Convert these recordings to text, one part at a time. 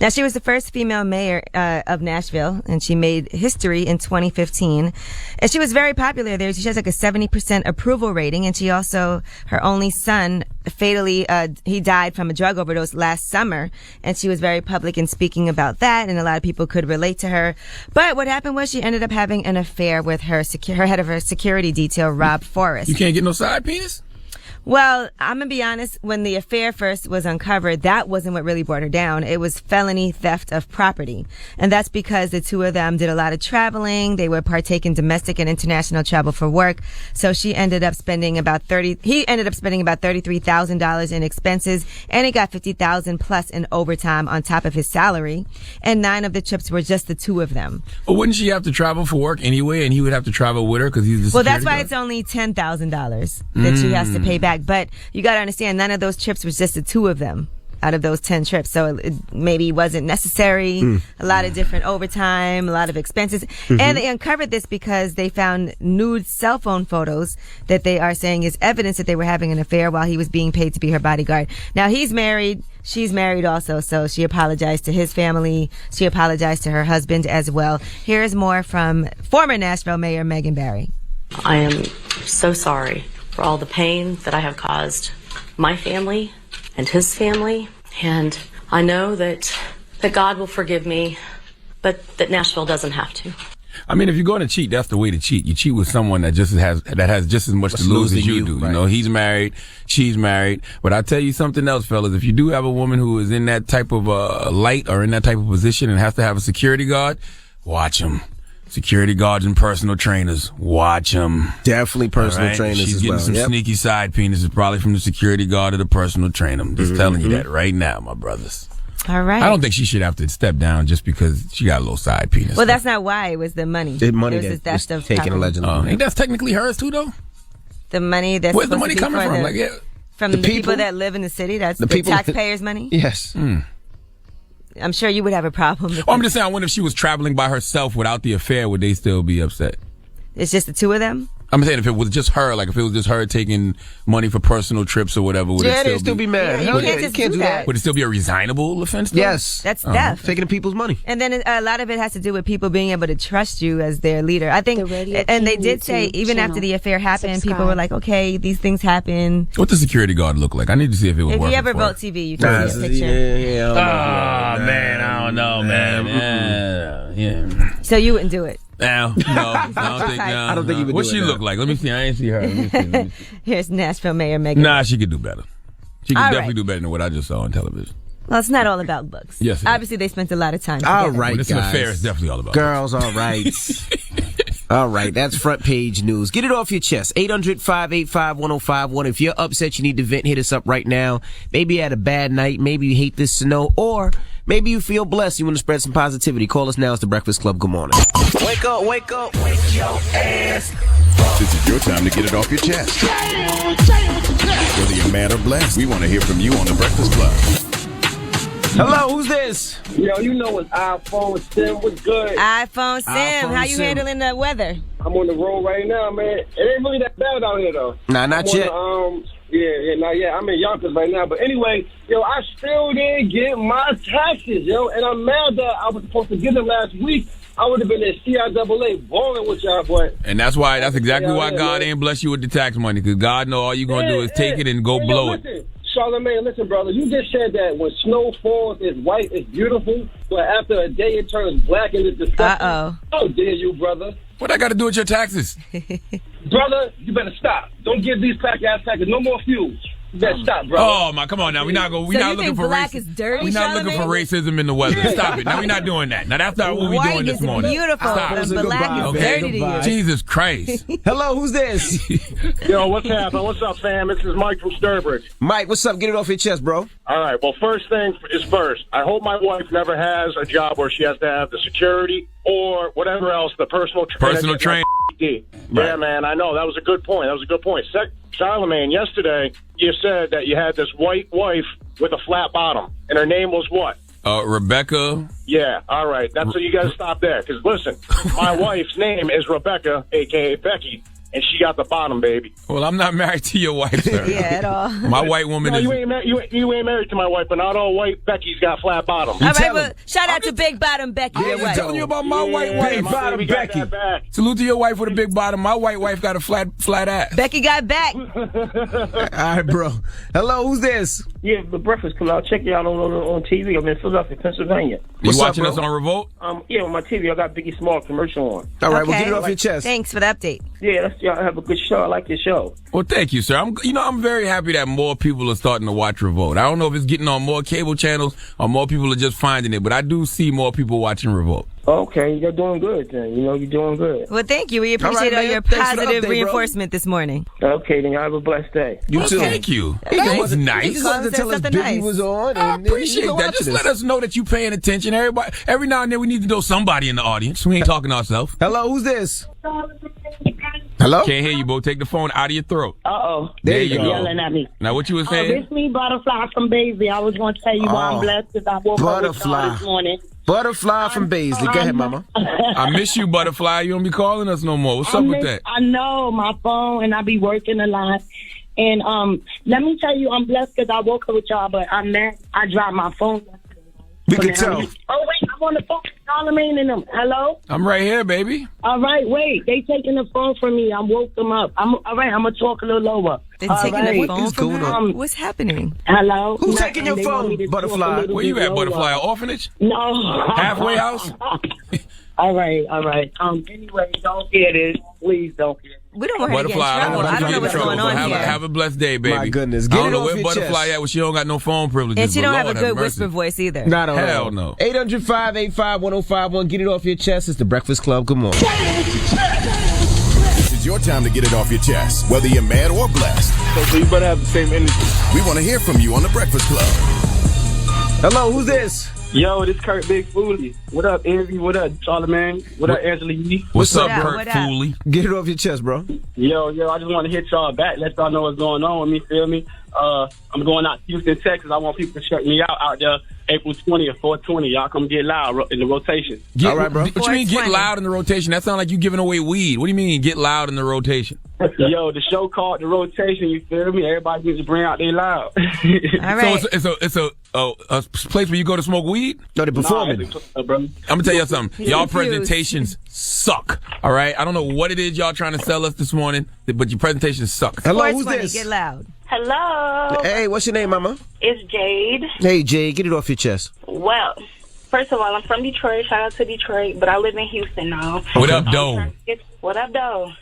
Now, she was the first female mayor of Nashville, and she made history in 2015. And she was very popular there. She has like a 70% approval rating, and she also, her only son, fatally, he died from a drug overdose last summer, and she was very public in speaking about that, and a lot of people could relate to her. But what happened was she ended up having an affair with her head of her security detail, Rob Forrest. You can't get no side penis? Well, I'm going to be honest, when the affair first was uncovered, that wasn't what really brought her down. It was felony theft of property. And that's because the two of them did a lot of traveling. They would partake in domestic and international travel for work. So he ended up spending about $33,000 in expenses, and he got $50,000 plus in overtime on top of his salary. And 9 of the trips were just the two of them. Well, wouldn't she have to travel for work anyway, and he would have to travel with her because he's the Well, that's why security it's only $10,000 that she has to pay back. But you got to understand, none of those trips was just the two of them out of those 10 trips. So it maybe wasn't necessary. A lot of different overtime, a lot of expenses. And they uncovered this because they found nude cell phone photos that they are saying is evidence that they were having an affair while he was being paid to be her bodyguard. Now, he's married. She's married also. So she apologized to his family. She apologized to her husband as well. Here's more from former Nashville Mayor Megan Barry. I am so sorry for all the pain that I have caused my family and his family. And I know that God will forgive me, but that Nashville doesn't have to. I mean, if you're going to cheat, that's the way to cheat. You cheat with someone that has just as much to lose as you do. Right. You know, he's married, she's married. But I tell you something else, fellas. If you do have a woman who is in that type of light or in that type of position and has to have a security guard, watch him. Security guards and personal trainers, watch them. Definitely personal trainers She's as getting well. some Yep. sneaky side penises, probably from the security guard or the personal trainer. I'm just telling you that right now, my brothers. All right. I don't think she should have to step down just because she got a little side penis. Well, that's not why. It was the money. The money It was that the theft was of taken property. allegedly. Ain't that technically hers too, though? The money that's Where's the supposed money to be coming for from? the- Like, yeah. From The the people people- that live in the city. That's The the people- taxpayers' money. Yes. I'm sure you would have a problem. If Oh, I'm just saying, I wonder if she was traveling by herself without the affair, would they still be upset? It's just the two of them. I'm saying if it was just her, like if it was just her taking money for personal trips or whatever, would Yeah, it they'd still be mad. Yeah, you Hell can't yeah, just you can't do do that. that. Would it still be a resignable offense? Though? Yes. That's theft. Taking the people's money. And then a lot of it has to do with people being able to trust you as their leader. I think, The Radio and they King did say YouTube even after channel. the affair happened, people Subscribe. were like, okay, these things happen. What does security guard look like? I need to see if it was If working you ever for vote her. TV, you can see a picture. Man, I don't know, man. Yeah. So you wouldn't do it. No, I don't think. I don't think he would What do she it, no. look like? Let me see. I ain't see her. Let me see. Here's Nashville Mayor Megan. Nah, she could do better. She could All definitely right. do better than what I just saw on television. Well, it's not all about looks. Yes, it is. Obviously, they spent a lot of time together. All right, Well, this guys. affair is definitely all about Girls, all right. All right, that's front page news. Get it off your chest. 800-585-1051. If you're upset, you need to vent, hit us up right now. Maybe you had a bad night. Maybe you hate this snow. Or maybe you feel blessed. You want to spread some positivity. Call us now. It's The Breakfast Club. Good morning. Wake up, wake up. Wake your ass. This is your time to get it off your chest. Whether you're mad or blessed, we want to hear from you on The Breakfast Club. Hello, who's this? Yo, you know it's iPhone Sim. What's good? iPhone Sim, iPhone how you Sim. handling the weather? I'm on the road right now, man. It ain't really that bad out here, though. Nah, not I'm yet. on the, not yet. I'm in Yonkers right now. But anyway, yo, I still didn't get my taxes, yo. And I'm mad that I was supposed to get them last week. I would have been at CIAA balling with y'all, but... And that's exactly why Yeah, God man. ain't bless you with the tax money, because God know all you're going to do is take it and go Hey, yo, blow it. listen, Charlamagne, listen, brother. You just said that when snow falls, it's white, it's beautiful, but after a day, it turns black and it's disgusting. Uh-oh. How dare you, brother? What I got to do with your taxes? Brother, you better stop. Don't give these ass packers no more fuel. You better stop, brother. Oh my, come on now. We're not So looking you for think black is dirty, We're not looking for Charlamagne? racism in the weather. Stop it. Now we're not doing that. Now that's not what we're White doing this is morning. beautiful, Stop. and Goodbye, black is Okay. dirty to you. Jesus Christ. Hello, who's this? Yo, what's happening? What's up, fam? This is Mike from Sturbridge. Mike, what's up? Get it off your chest, bro. All right, well, first thing is first. I hope my wife never has a job where she has to have the security or whatever else, the personal trainer. Personal trainer. Yeah, man, I know. That was a good point. Charlamagne, yesterday you said that you had this white wife with a flat bottom, and her name was what? Rebecca. Yeah, all right. That's so you got to stop there. Because listen, my wife's name is Rebecca, a.k.a. Becky, and she got the bottom, baby. Well, I'm not married to your wife, sir. Yeah, at all. My white woman No, is. you ain't married to my wife, but not all white Becky's got flat bottoms. All right, tell well, him. shout out to Big Bottom Becky. I'm your just wife. telling you about my white wife. Big bottom Baby got Becky. that back. Salute to your wife with a big bottom. My white wife got a flat ass. Becky got back. All right, bro. Hello, who's this? Yeah, the Breakfast Club. I'll check you out on TV. I'm in Philadelphia, Pennsylvania. You What's up, watching bro? us on Revolt? Yeah, on my TV, I got Biggie Small commercial on. All right, Okay. well, get it off your chest. Thanks for the update. Yeah, y'all have a good show. I like your show. Well, thank you, sir. I'm very happy that more people are starting to watch Revolt. I don't know if it's getting on more cable channels or more people are just finding it, but I do see more people watching Revolt. Okay, you're doing good then. You know, you're doing good. Well, thank you. We appreciate All right, all man. your Thanks for the positive update, bro. reinforcement this morning. Okay, then y'all have a blessed day. You too. Thank you. He That just was He nice. just wanted to tell us Something Biggie nice. was on. I and appreciate he's that. Just watching let us know that you paying attention. Every now and then we need to know somebody in the audience. We ain't talking to ourselves. Hello, who's this? Hello? Can't hear you, Bo. Take the phone out of your throat. Uh-oh. There you go. Yelling at me. Now, what you was Oh, saying? this me, Butterfly from Basie. I was going to tell you why Oh. I'm blessed because I woke up with Butterfly. y'all this morning. Butterfly from Baisley. Go ahead, mama. I miss you, Butterfly. You don't be calling us no more. What's up with that? I know my phone, and I be working a lot. And let me tell you, I'm blessed because I woke up with y'all, but I'm mad. I dropped my phone. We can tell. Oh, wait, I'm on the phone. Charlamagne and them. Hello? I'm right here, baby. All right, wait. They taking the phone from me. I woke them up. All right, I'm going to talk a little lower. They're All taking right. the phone from her? What's happening? Hello? Who's No, taking your and they want phone, me to talk a Butterfly? little Where you bit at, lower. Butterfly? An orphanage? No. Halfway house? All right. Anyway, don't hear this. Please don't hear this. We don't want her to get in Butterfly, I don't trouble. want I to don't get know in what's trouble. going on Have, here. have a blessed day, baby. My goodness. I Get don't it know off where your Butterfly chest. at, but she don't got no phone privileges. And she but don't have a Lord have good mercy. whisper voice either. Not at all. Hell no. 800-585-1051. Get it off your chest. It's the Breakfast Club. Good morning. This is your time to get it off your chest, whether you're mad or blessed. So you better have the same energy. We want to hear from you on the Breakfast Club. Hello, who's this? Yo, this Kurt Big Fooley. What up, Envy? What up, Charlamagne? What up, Angela Yee? What's up, What up? Kurt What up? Fooley? Get it off your chest, bro. Yo, I just want to hit y'all back. Let y'all know what's going on with me, feel me? I'm going out to Houston, Texas. I want people to check me out there April 20th, 420. Y'all come get loud in the rotation. All right, bro. What you mean get 420? loud in the rotation? That sounds like you giving away weed. What do you mean get loud in the rotation? Yo, the show called The Rotation, you feel me? Everybody needs to bring out their loud. All right. So it's a place where you go to smoke weed? No, they performing. Bro. I'm gonna tell you something. He's Y'all confused. presentations suck. All right. I don't know what it is y'all trying to sell us this morning, but your presentations suck. Hello, who's 420, this? get loud. Hello, Hey, what's your name, mama? it's Jade. Hey, Jay, get it off your chest. Well, first of all, I'm from Detroit. Shout out to Detroit, but I live in Houston now. What up, Doe? What up, though?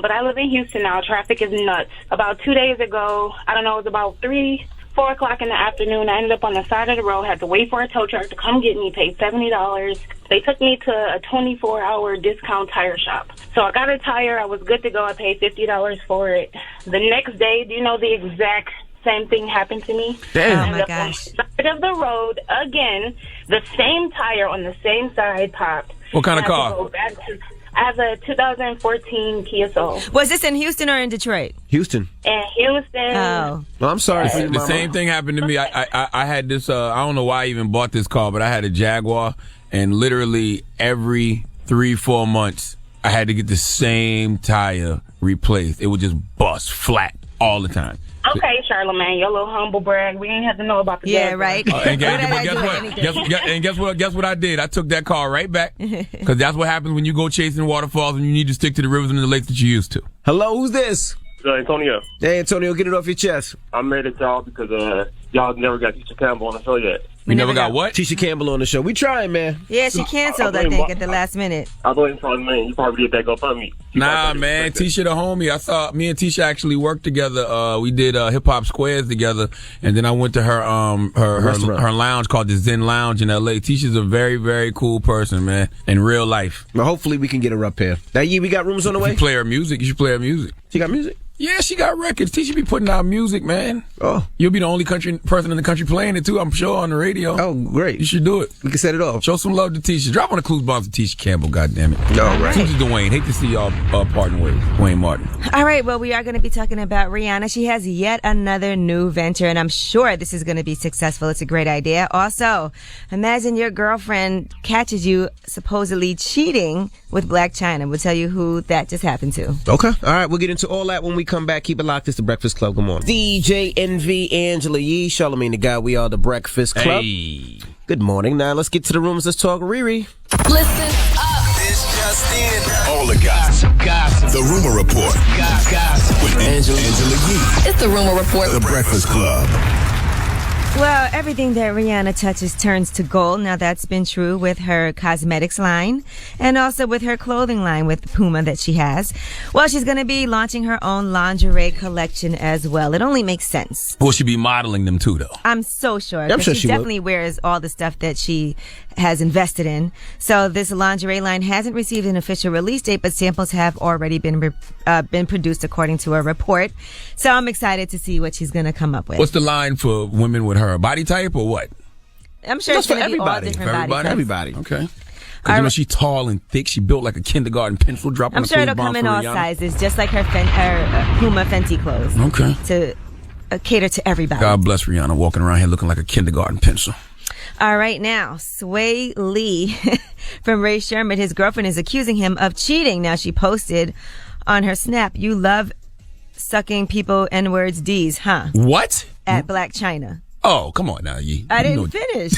But I live in Houston now. Traffic is nuts. About 2 days ago, I don't know, it was about 4 o'clock in the afternoon. I ended up on the side of the road, had to wait for a tow truck to come get me, paid $70. They took me to a 24-hour discount tire shop. So I got a tire. I was good to go. I paid $50 for it. The next day, do you know the exact same thing happened to me? Damn. Oh, I my ended up gosh. on the side of the road again. The same tire on the same side popped. What kind of I had to car? go back to- I have a 2014 Kia Soul. Was this in Houston or in Detroit? Houston. In Houston. Oh. Well, I'm sorry for you, The mama. same thing happened to me. I had this. I don't know why I even bought this car, but I had a Jaguar, and literally every 3-4 months, I had to get the same tire replaced. It would just bust flat all the time. Okay, Charlamagne, your little humble brag. We ain't have to know about the Yeah, Jaguar. right. And guess What did I what? do? Guess what I did? I took that car right back because that's what happens when you go chasing waterfalls and you need to stick to the rivers and the lakes that you used to. Hello, who's this? Antonio, Hey, Antonio, get it off your chest. I'm mad at y'all because y'all never got Tisha Campbell on the show yet. We never got what? Tisha Campbell on the show. We trying, man. Yeah, she canceled, I think, at the last minute. I blame Charlamagne. You probably did that GoFundMe. Nah, man. Tisha the homie. I saw me and Tisha actually worked together. We did Hip Hop Squares together, and then I went to her her lounge called the Zen Lounge in L.A. Tisha's a very, very cool person, man, in real life. Well, hopefully we can get her up here. Now, we got rooms on the way? You play her music. You should play her music. She got music? Yeah, she got records. Tisha be putting out music, man. Oh. You'll be the only person in the country playing it, too, I'm sure, on the radio. Oh, great. You should do it. We can set it off. Show some love to Tisha. Drop on the Clues Bombs to Tisha Campbell, goddammit. All right. Susie Dwayne. Hate to see y'all parting ways. Dwayne Martin. All right, well, we are going to be talking about Rihanna. She has yet another new venture, and I'm sure this is going to be successful. It's a great idea. Also, imagine your girlfriend catches you supposedly cheating with Blac Chyna. We'll tell you who that just happened to. Okay. All right. We'll get into all that when we come back. Keep it locked. It's The Breakfast Club. Good morning. DJ NV, Angela Yee, Charlamagne the Guy. We are The Breakfast Club. Hey. Good morning. Now let's get to the rumors. Let's talk Riri. Listen up. This just in. All the gossip. The Rumor Report. Gossip. With Angela Yee. It's the Rumor Report. The Breakfast Club. Well, everything that Rihanna touches turns to gold. Now, that's been true with her cosmetics line and also with her clothing line with Puma that she has. Well, she's going to be launching her own lingerie collection as well. It only makes sense. Will she be modeling them, too, though? I'm so sure. I'm sure she she definitely wears all the stuff that she has invested in. So this lingerie line hasn't received an official release date, but samples have already been produced according to a report. So I'm excited to see what she's going to come up with. What's the line for women with her body type or what? I'm sure it's going to be all different body types. Everybody. Okay. Because you know she's tall and thick. She built like a kindergarten pencil. Dropping I'm sure it'll come in all sizes, just like her Puma Fenty clothes. Okay. To cater to everybody. God bless Rihanna, walking around here looking like a kindergarten pencil. All right, now, Sway Lee from Ray Sherman, his girlfriend, is accusing him of cheating. Now, she posted on her Snap, "You love sucking people N-words D's, huh?" What? At Blac Chyna. Oh, come on now, Yee. I didn't finish.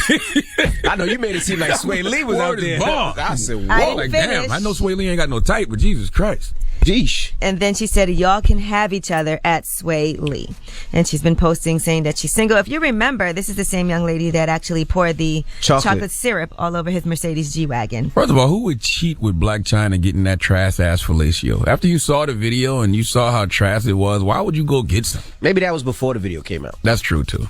I know you made it seem like Sway Lee was out there. I said, I whoa. didn't Like, finish. damn, I know Sway Lee ain't got no type, but Jesus Christ. Jeesh. And then she said, "Y'all can have each other at Sway Lee." And she's been posting saying that she's single. If you remember, this is the same young lady that actually poured the chocolate syrup all over his Mercedes G-Wagon. First of all, who would cheat with Blac Chyna getting that trash ass fellatio? After you saw the video and you saw how trash it was, why would you go get some? Maybe that was before the video came out. That's true, too.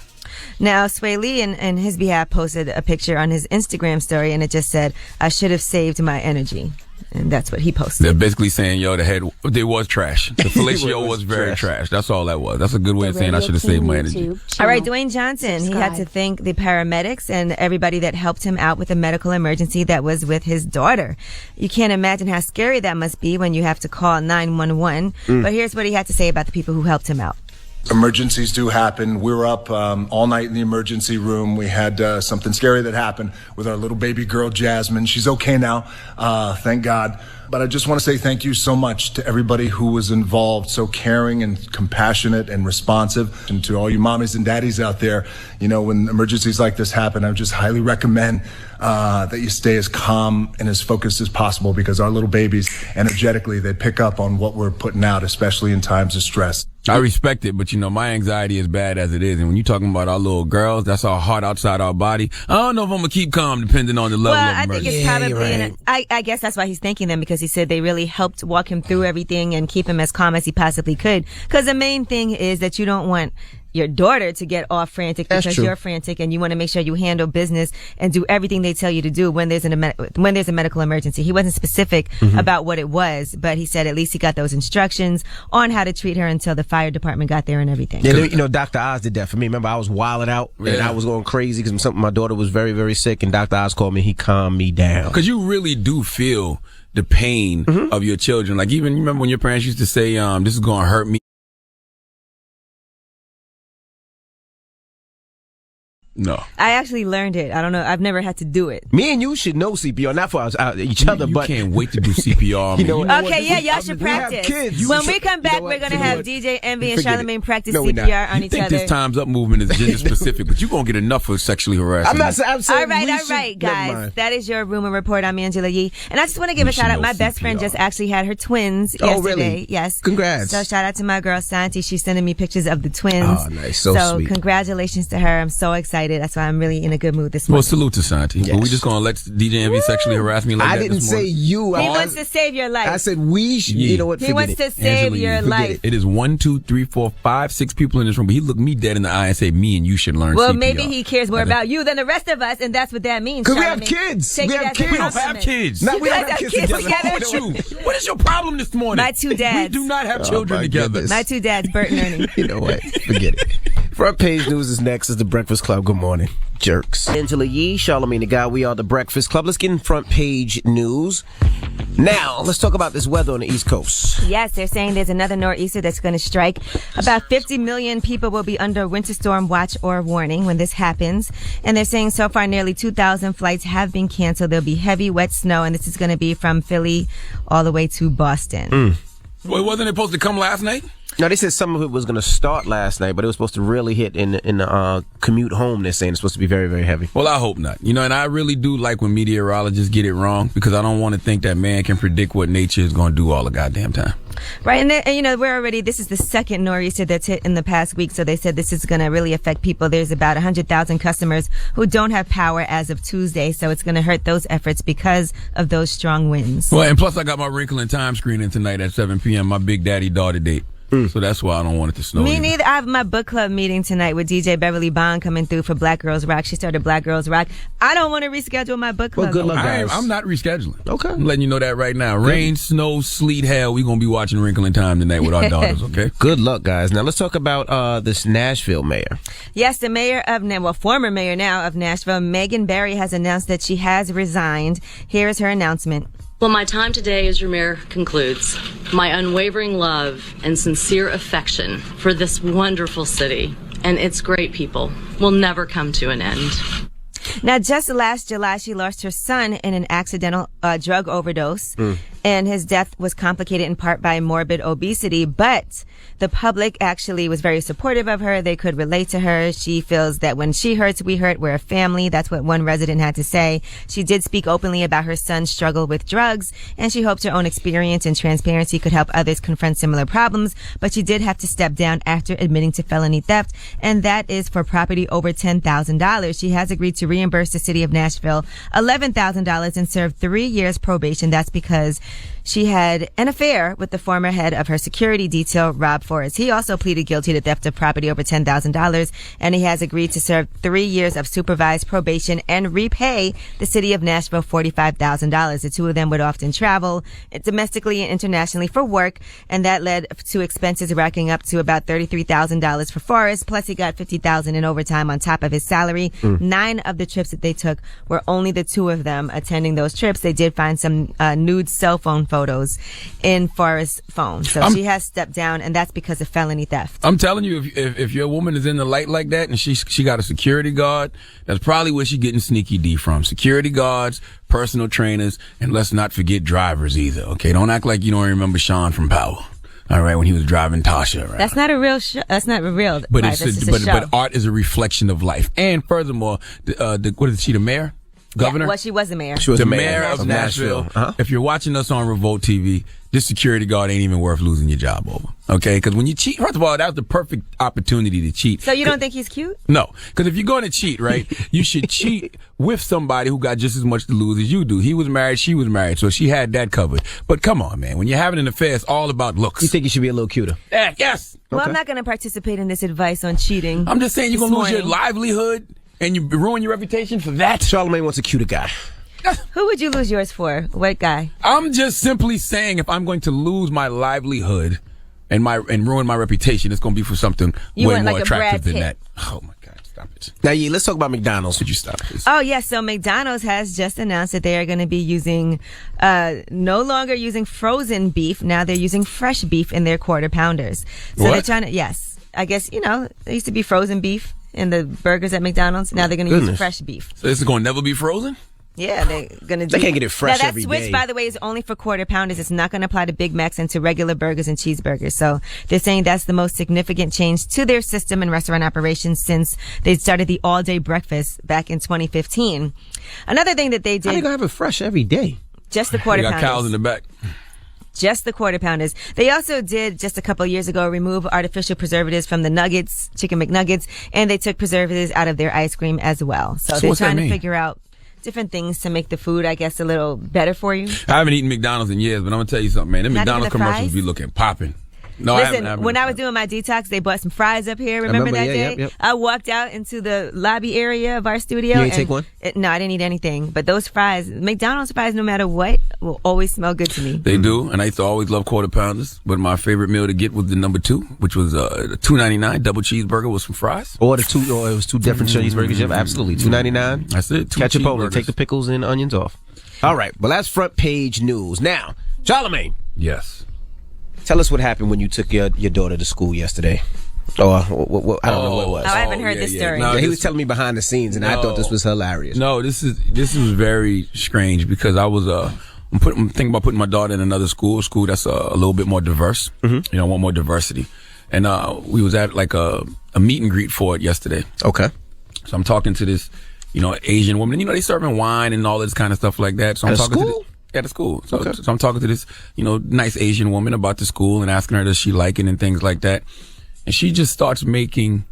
Now, Sway Lee, in his behalf, posted a picture on his Instagram story, and it just said, "I should have saved my energy." And that's what he posted. They're basically saying, yo, they was trash. The fellatio was very trash. That's all that was. That's a good way of saying I should have saved my energy. All right, Dwayne Johnson, he had to thank the paramedics and everybody that helped him out with a medical emergency that was with his daughter. You can't imagine how scary that must be when you have to call 911. But here's what he had to say about the people who helped him out. Emergencies do happen. We were up all night in the emergency room. We had something scary that happened with our little baby girl, Jasmine. She's okay now, thank God. But I just want to say thank you so much to everybody who was involved, so caring and compassionate and responsive. And to all you mommies and daddies out there, you know, when emergencies like this happen, I would just highly recommend that you stay as calm and as focused as possible, because our little babies, energetically, they pick up on what we're putting out, especially in times of stress. I respect it, but you know, my anxiety is bad as it is. And when you're talking about our little girls, that's our heart outside our body. I don't know if I'm going to keep calm depending on the level of I emergency. think it's probably, I guess that's why he's thanking them, because he said they really helped walk him through everything and keep him as calm as he possibly could. Because the main thing is that you don't want your daughter to get all frantic because you're frantic, and you want to make sure you handle business and do everything they tell you to do when there's a medical emergency. He wasn't specific about what it was, but he said at least he got those instructions on how to treat her until the fire department got there and everything. Yeah, you know, Dr. Oz did that for me. Remember, I was wilding out and I was going crazy because my daughter was very, very sick, and Dr. Oz called me. He calmed me down. Because you really do feel the pain of your children. Like, even, you remember when your parents used to say, this is going to hurt me? No. I actually learned it. I don't know. I've never had to do it. Me and you should know CPR, not for each other, but you can't wait to do CPR. You know, okay, yeah, y'all should practice. When we come back, we're going to have DJ Envy and Charlamagne practice CPR on each other. You think this Time's Up movement is gender specific, but you're going to get enough for sexually harassing. I'm saying all right, guys. That is your Rumor Report. I'm Angela Yee. And I just want to give a shout out. My best friend just actually had her twins yesterday. Really? Yes. Congrats. So shout out to my girl, Santi. She's sending me pictures of the twins. Oh, nice. So sweet. Congratulations to her. I'm so excited excited. That's why I'm really in a good mood this morning. Well, salute to Santi. Yes. But we just gonna let DJ Envy sexually harass me like I that didn't this say morning? you. He wants to save your life. I said we should. Yeah. You know what? He Forget wants it. to save Angela, your forget life. It is 1, 2, 3, 4, 5, 6 people in this room, but he looked me dead in the eye and said, "Me and you should learn." Well, CPR. maybe he cares more about you than the rest of us, and that's what that means. Because we have Charlamagne. kids. Take We it have as a kids. We don't have compliment. kids. No, You we don't guys have have kids kids together. What's wrong with you? What is your problem this morning? My two dads. We do not have Oh, children my together. goodness. My two dads, Bert and Ernie. You know what? Forget it. Front page news is next. Is the Breakfast Club. Good morning, jerks. Angela Yee, Charlamagne the Guy. We are the Breakfast Club. Let's get in front page news. Now, let's talk about this weather on the East Coast. Yes, they're saying there's another nor'easter that's going to strike. About 50 million people will be under winter storm watch or warning when this happens. And they're saying so far nearly 2,000 flights have been canceled. There'll be heavy, wet snow, and this is going to be from Philly all the way to Boston. Well, wasn't it supposed to come last night? No, they said some of it was going to start last night, but it was supposed to really hit in the commute home. They're saying it's supposed to be very, very heavy. Well, I hope not. You know, and I really do like when meteorologists get it wrong because I don't want to think that man can predict what nature is going to do all the goddamn time. Right, and you know, this is the second nor'easter that's hit in the past week, so they said this is going to really affect people. There's about 100,000 customers who don't have power as of Tuesday, so it's going to hurt those efforts because of those strong winds. Well, and plus I got my Wrinkle in Time screening tonight at 7 p.m., my Big Daddy daughter date. So that's why I don't want it to snow. Me either. neither. I have my book club meeting tonight with DJ Beverly Bond coming through for Black Girls Rock. She started Black Girls Rock. I don't want to reschedule my book club. Well, good luck, guys. I'm not rescheduling. Okay. I'm letting you know that right now. Rain, snow, sleet, hell, we're going to be watching Wrinkle in Time tonight with our daughters, okay? Good luck, guys. Now, let's talk about this Nashville mayor. Yes, the mayor of, former mayor now of Nashville, Megan Barry, has announced that she has resigned. Here is her announcement. Well, my time today as your mayor concludes. My unwavering love and sincere affection for this wonderful city and its great people will never come to an end. Now, just last July, she lost her son in an accidental drug overdose, and his death was complicated in part by morbid obesity, but the public actually was very supportive of her. They could relate to her. She feels that when she hurts, we hurt. We're a family. That's what one resident had to say. She did speak openly about her son's struggle with drugs, and she hoped her own experience and transparency could help others confront similar problems, but she did have to step down after admitting to felony theft, and that is for property over $10,000. She has agreed to reimburse the city of Nashville $11,000 and serve 3 years probation. That's because she had an affair with the former head of her security detail, Rob Forrest. He also pleaded guilty to theft of property over $10,000, and he has agreed to serve 3 years of supervised probation and repay the city of Nashville $45,000. The two of them would often travel domestically and internationally for work, and that led to expenses racking up to about $33,000 for Forrest. Plus, he got $50,000 in overtime on top of his salary. 9 of the trips that they took were only the two of them attending those trips. They did find some nude cell phone photos in Forrest's phone. So she has stepped down, and that's because of felony theft. I'm telling you, if your woman is in the light like that and she got a security guard, that's probably where she's getting sneaky D from. Security guards, personal trainers, and let's not forget drivers either, okay? Don't act like you don't remember Sean from Power. All right, when he was driving Tasha around. That's not a real show. That's not real. But life. it's That's just a show. but art is a reflection of life. And furthermore, what is she, the mayor? Governor? Yeah, well, she was the mayor. She was the the mayor of Nashville. Uh-huh. If you're watching us on Revolt TV, this security guard ain't even worth losing your job over. Okay? Because when you cheat, first of all, that was the perfect opportunity to cheat. So you don't think he's cute? No. Because if you're going to cheat, right, you should cheat with somebody who got just as much to lose as you do. He was married, she was married, so she had that covered. But come on, man. When you're having an affair, it's all about looks. You think you should be a little cuter? Yeah, yes. Well, Okay. I'm not going to participate in this advice on cheating. I'm just saying you're this going to lose your morning. livelihood and you ruin your reputation for that. Charlamagne wants a cuter guy. Who would you lose yours for? What guy? I'm just simply saying if I'm going to lose my livelihood and ruin my reputation, it's going to be for something You way want more like a attractive Brad than Pitt. that. Oh my God, stop it. Now, yeah, let's talk about McDonald's. Could you stop this? Oh, yes. So McDonald's has just announced that they are going to be using, no longer using frozen beef. Now they're using fresh beef in their quarter pounders. So they're trying to, yes. I guess, there used to be frozen beef in the burgers at McDonald's. Now they're going to use fresh beef. So this is going to never be frozen? Yeah, they're going to do. They can't get it fresh now, every that switch, day. by the way, is only for quarter pounders. It's not going to apply to Big Macs and to regular burgers and cheeseburgers. So they're saying that's the most significant change to their system and restaurant operations since they started the all-day breakfast back in 2015. Another thing that they did. How are they going to have it fresh every day? Just the quarter They got pounders. cows in the back. just the Quarter Pounders. They also did, just a couple years ago, remove artificial preservatives from the nuggets, Chicken McNuggets, and they took preservatives out of their ice cream as well. So they're what's that trying to mean? figure out different things to make the food, I guess, a little better for you. I haven't eaten McDonald's in years, but I'm gonna tell you something, man. Them Not even McDonald's the commercials fries? be looking popping. No, Listen, I haven't. when I was doing my detox, they bought some fries up here. Remember that day? Yep. I walked out into the lobby area of our studio. You ain't take one? No, I didn't eat anything. But those fries, McDonald's fries, no matter what, will always smell good to me. They do, and I used to always love Quarter Pounders. But my favorite meal to get was the number 2, which was the $2.99 double cheeseburger with some fries. Or it was two different cheeseburgers. Yep, absolutely. $2.99. That's it. 2 Ketchup only. cheeseburgers. Take the pickles and onions off. All right. Well, that's front page news. Now, Charlamagne. Yes. Tell us what happened when you took your daughter to school yesterday. I don't know what it was. Oh, I haven't heard this story. No, he was telling me behind the scenes, and I thought this was hilarious. No, this was very strange because I was I'm thinking about putting my daughter in another school that's a little bit more diverse. Mm-hmm. You know, I want more diversity. And we was at like a meet and greet for it yesterday. Okay. So I'm talking to this, Asian woman. And, they serving wine and all this kind of stuff like that. So I'm At a talking school? at a school. So, Okay. so I'm talking to this, nice Asian woman about the school and asking her, does she like it and things like that. And she just starts making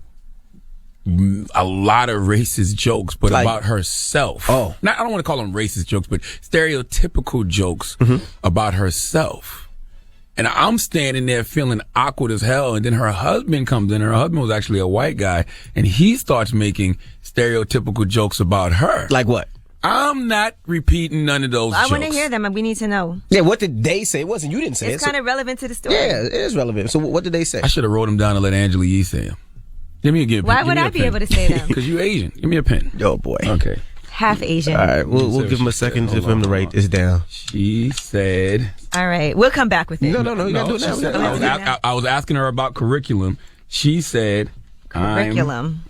a lot of racist jokes, but about herself. Oh. I don't want to call them racist jokes, but stereotypical jokes about herself. And I'm standing there feeling awkward as hell. And then her husband comes in. Her husband was actually a white guy. And he starts making stereotypical jokes about her. Like what? I'm not repeating none of those I jokes. want to hear them, and we need to know. Yeah, what did they say? It wasn't you didn't say It's it. kind of relevant to the story. Yeah, it is relevant. So what did they say? I should have wrote them down and let Angela Yee say them. Give me a Why would I be able to say them? Because you Asian. Give me a pen. Oh, boy. Okay. Half Asian. All right, we'll give him a second for him to write this down. She said... All right, we'll come back with it. No, you gotta do it now. She said- I was asking her about curriculum. She said... Curriculum.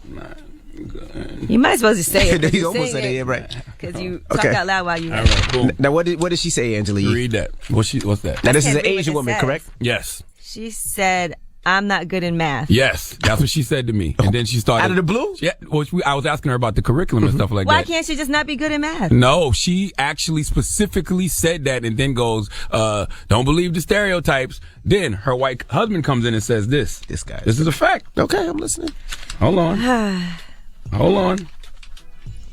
You might as well just say it. He almost said it, yeah, right. Because you Okay. talk out loud while you... All right, boom. Now, what did she say, Angela Yee? Read that. What's that? Now, this is can't an read what Asian it woman, says. correct? Yes. She said, I'm not good in math. Yes. That's what she said to me. And then she started... Out of the blue? Yeah. Well, I was asking her about the curriculum and stuff like Why that. can't she just not be good in math? No, she actually specifically said that and then goes, don't believe the stereotypes. Then her white husband comes in and says this. This guy. This is a fact. Okay, I'm listening. Hold on. Hold on.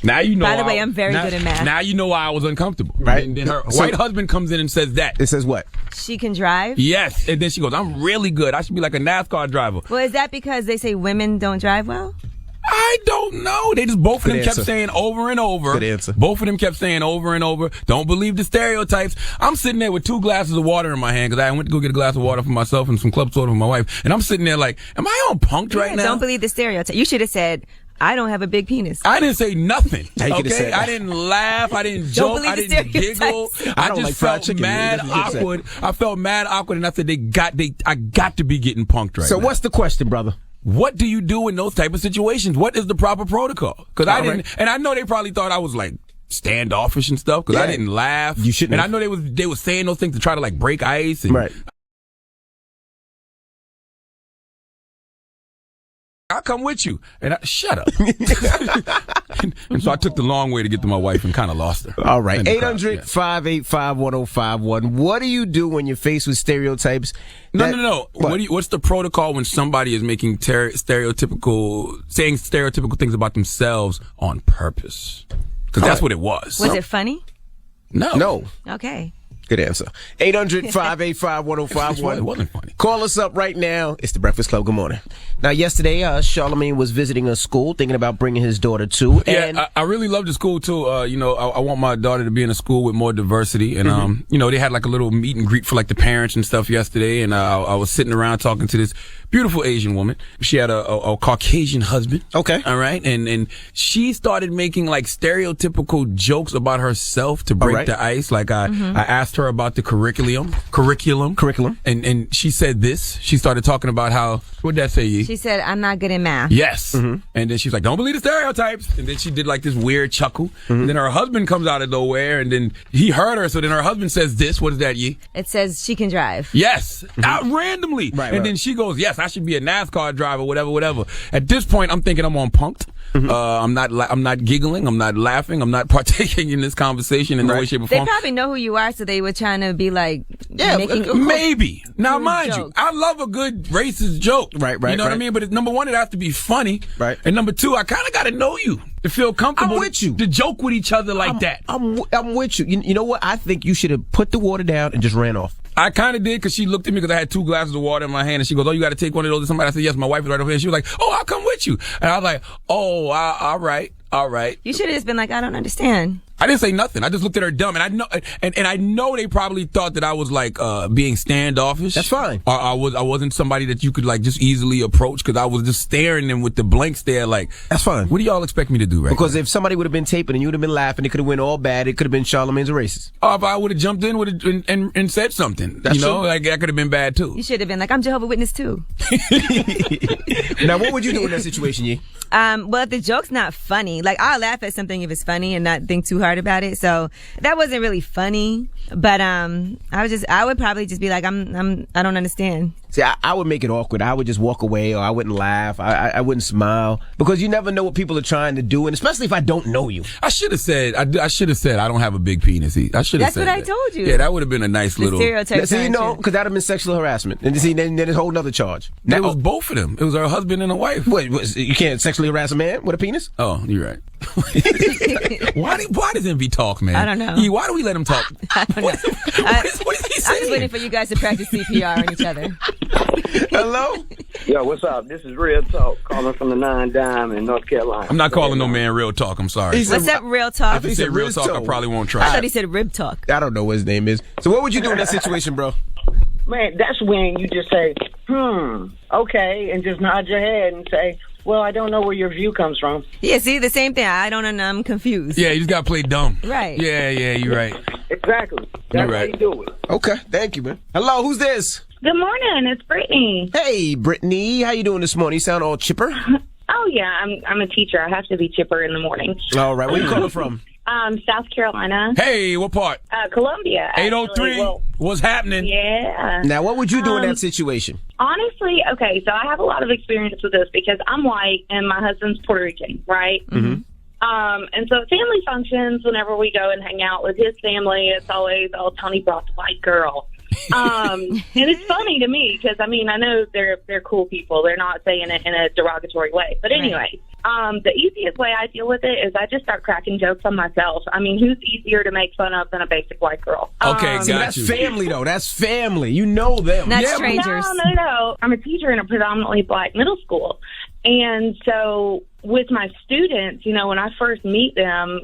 Now you know. By the way, I'm very good in math. Now you know why I was uncomfortable. Right. And then her So- white husband comes in and says that. It says what? She can drive? Yes. And then she goes, I'm really good. I should be like a NASCAR driver. Well, is that because they say women don't drive well? I don't know. They just both of Good them kept answer. saying over and over. Good answer. Both of them kept saying over and over, don't believe the stereotypes. I'm sitting there with 2 glasses of water in my hand because I went to go get a glass of water for myself and some club soda for my wife. And I'm sitting there like, am I on punked right now? Don't believe the stereotype. You should have said, I don't have a big penis. I didn't say nothing. How you could've Okay, said that? I didn't laugh. I didn't Don't joke. I believe didn't the giggle. stereotypes. I I don't just like fried felt chicken. mad That's what you said. awkward. I felt mad awkward, and I said, I got to be getting punked right So now. what's the question, brother? What do you do in those type of situations? What is the proper protocol? Because I All didn't, right. and I know they probably thought I was like standoffish and stuff because I Yeah. didn't laugh. You shouldn't And have. I know they was saying those things to try to like break ice. And Right. I'll come with you. And shut up. and so I took the long way to get to my wife and kind of lost her. All right. In the crowd, 800-585-1051. What do you do when you're faced with stereotypes? No. What? What's the protocol when somebody is making saying stereotypical things about themselves on purpose? Because that's what it was. Was it funny? No. Okay. Good answer. 800-585-1051. It wasn't funny. Call us up right now. It's the Breakfast Club. Good morning. Now, yesterday, Charlamagne was visiting a school, thinking about bringing his daughter to. And Yeah, I really love the school too. I want my daughter to be in a school with more diversity, and they had like a little meet and greet for like the parents and stuff yesterday, and I was sitting around talking to this beautiful Asian woman. She had a Caucasian husband. Okay. All right, and she started making like stereotypical jokes about herself to break right. the ice. Like I asked her about the curriculum, and she said this. She started talking about how what'd that say, Yee? She said, I'm not good in math. Yes. And then she's like, don't believe the stereotypes. And then she did like this weird chuckle. And then her husband comes out of nowhere and then he heard her. So then her husband says this. What is that, Yee? It says she can drive. Yes. Out randomly. Right, and right. then she goes, yes, fast. I should be a NASCAR driver, whatever. At this point, I'm thinking I'm on punked. I'm not giggling. I'm not laughing. I'm not partaking in this conversation in no way, shape, or They form. probably know who you are, so they were trying to be like, maybe. Now, mind jokes. you, I love a good racist joke. Right. You know what I mean? But number one, it has to be funny. Right. And number two, I kind of got to know you to feel comfortable. I'm with you. To joke with each other like that. I'm with you. You know what? I think you should have put the water down and just ran off. I kind of did because she looked at me because I had 2 glasses of water in my hand and she goes, "Oh, you got to take one of those to somebody." I said, "Yes, my wife is right over here." She was like, "Oh, I'll come with you." And I was like, "Oh, all right. You should have just been like, I don't understand. I didn't say nothing. I just looked at her dumb, and I know, and I know they probably thought that I was like being standoffish. That's fine. Or I wasn't somebody that you could like just easily approach because I was just staring them with the blank stare. Like, that's fine. What do y'all expect me to do, right? Because if somebody would have been taping and you would have been laughing, it could have went all bad. It could have been Charlamagne's a racist. Oh, if I would have jumped in and said something, That's you know, true. like that could have been bad too. You should have been like, I'm Jehovah's Witness too. Now, what would you do in that situation, Yee? Well, if the joke's not funny, like I'll laugh at something if it's funny and not think too hard about it. So that wasn't really funny, but I would probably just be like, I don't understand. See, I would make it awkward. I would just walk away, or I wouldn't laugh. I wouldn't smile because you never know what people are trying to do, and especially if I don't know you. I should have said I don't have a big penis. I should have That's said what I that. told you. Yeah, that would have been a nice little stereotype. See, you know, because that would have been sexual harassment, and see, then it's a whole nother charge. It was both of them. It was her husband and a wife. Wait, you can't sexually harass a man with a penis? Oh, you're right. Why does Envy talk, man? I don't know. Why do we let him talk? I don't know. What is he I'm saying? just waiting for you guys to practice CPR on each other. Hello? Yo, what's up? This is Real Talk, calling from the 9 Dime in North Carolina. I'm not calling no man Real Talk. I'm sorry. What's that Real Talk? If he said Real Talk, I probably won't try. I thought he said Rib Talk. I don't know what his name is. So what would you do in that situation, bro? Man, that's when you just say, okay, and just nod your head and say, well, I don't know where your view comes from. Yeah, see, the same thing. I don't know. I'm confused. Yeah, you just got to play dumb. Right. Yeah, you're right. Exactly. You're That's how right. you do it. Okay, thank you, man. Hello, who's this? Good morning. It's Brittany. Hey, Brittany. How you doing this morning? You sound all chipper. Oh yeah, I'm a teacher. I have to be chipper in the morning. All right, where you calling from? South Carolina. Hey, what part? Columbia. 803. Actually. Well, What's happening? yeah. Now, what would you do in that situation? Honestly, okay, so I have a lot of experience with this because I'm white and my husband's Puerto Rican, right? Mm-hmm. And so at family functions, whenever we go and hang out with his family, it's always, oh, Tony brought the white girl. And it's funny to me because, I mean, I know they're cool people. They're not saying it in a derogatory way. But anyway, the easiest way I deal with it is I just start cracking jokes on myself. I mean, who's easier to make fun of than a basic white girl? Okay, See, that's family, though. That's family. You know them. Not strangers. No. I'm a teacher in a predominantly black middle school. And so with my students, you know, when I first meet them,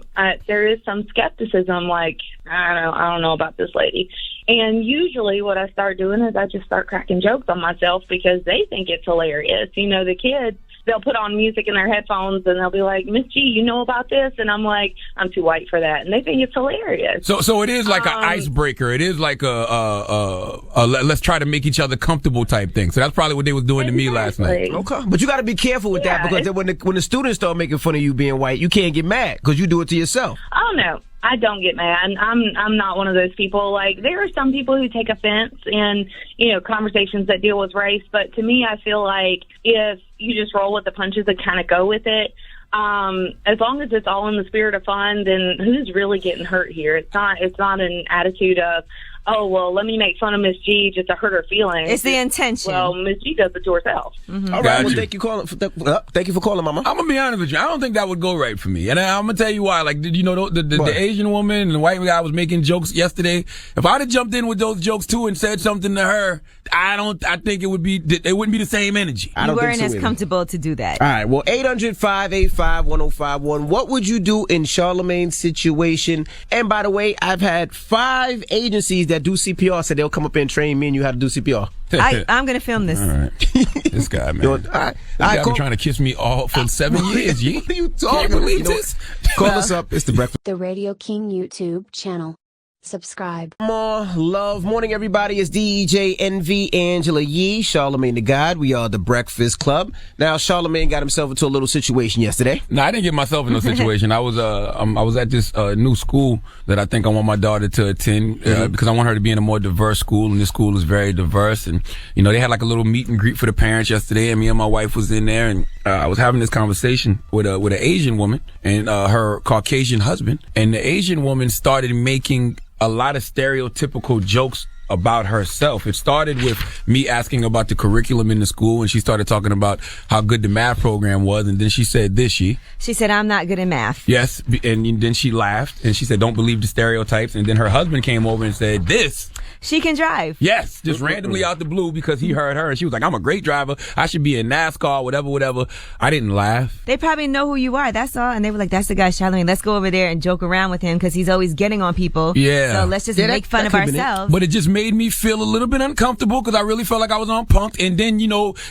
there is some skepticism, like, I don't know about this lady. And usually what I start doing is I just start cracking jokes on myself because they think it's hilarious. You know, the kids, they'll put on music in their headphones and they'll be like, Miss G, you know about this? And I'm like, I'm too white for that. And they think it's hilarious. So it is like an icebreaker. It is like a let's try to make each other comfortable type thing. So that's probably what they was doing to me last night. Okay, but you got to be careful with that because when the students start making fun of you being white, you can't get mad because you do it to yourself. Oh, no. I don't get mad. I'm not one of those people. Like, there are some people who take offense in, you know, conversations that deal with race. But to me, I feel like if you just roll with the punches and kind of go with it, as long as it's all in the spirit of fun, then who's really getting hurt here? It's not an attitude of, oh, well, let me make fun of Miss G just to hurt her feelings. It's the intention. Well, Miss G does it to herself. Mm-hmm. All right, well, thank you for calling, Mama. I'm gonna be honest with you. I don't think that would go right for me, and I'm gonna tell you why. Like, did you know the Asian woman and the white guy was making jokes yesterday? If I'd have jumped in with those jokes too and said something to her, I think it wouldn't be the same energy. You weren't as comfortable to do that. All right, well, 800-585-1051. What would you do in Charlamagne's situation? And by the way, I've had 5 agencies that do CPR said they'll come up and train me and you how to do CPR. I'm going to film this. All right. This guy, man. All right. This guy been trying to kiss me all for 7 years. What are you talking Can't about? believe this. Call us up. It's the breakfast. The Radio King YouTube channel. subscribe. More love. Morning, everybody. It's DJ NV Angela Yee, Charlamagne the God. We are the Breakfast Club. Now, Charlamagne got himself into a little situation yesterday. No, I didn't get myself in no situation. I was at this new school that I think I want my daughter to attend because I want her to be in a more diverse school, and this school is very diverse. And they had like a little meet and greet for the parents yesterday, and me and my wife was in there, and I was having this conversation with an Asian woman and her Caucasian husband, and the Asian woman started making a lot of stereotypical jokes about herself. It started with me asking about the curriculum in the school, and she started talking about how good the math program was, and then she said this, She said, I'm not good at math. Yes, and then she laughed, and she said, don't believe the stereotypes, and then her husband came over and said this. She can drive. Yes, just randomly out the blue because he heard her, and she was like, I'm a great driver. I should be in NASCAR, whatever. I didn't laugh. They probably know who you are, that's all, and they were like, that's the guy Charlamagne. Let's go over there and joke around with him because he's always getting on people. Yeah. So let's just make fun of ourselves. But it just made me feel a little bit uncomfortable because I really felt like I was on punked. And then,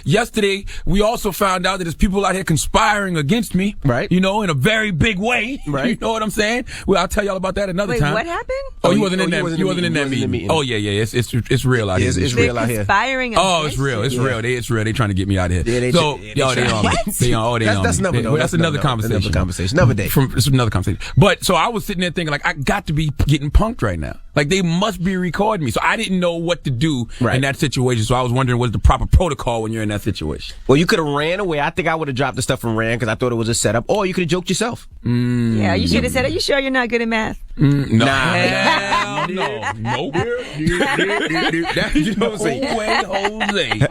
yesterday we also found out that there's people out here conspiring against me. Right. In a very big way. Right. You know what I'm saying? Well, I'll tell y'all about that another time. What happened? Oh, you wasn't in that meeting. Oh, yeah. It's real out here. It's real out here. Conspiring Oh, it's real. It's real. It's real. They trying to get me out of here. That's another. That's another conversation. Another conversation. Another day. It's another conversation. But so I was sitting there thinking, like, I got to be getting punked right now. Like, they must be recording me. So I didn't know what to do in that situation. So I was wondering what's the proper protocol when you're in that situation. Well, you could have ran away. I think I would have dropped the stuff and ran because I thought it was a setup. Or you could have joked yourself. Yeah, you should have said, are you sure you're not good at math? No. Nah. No. Nope. You know what I'm saying? Jose.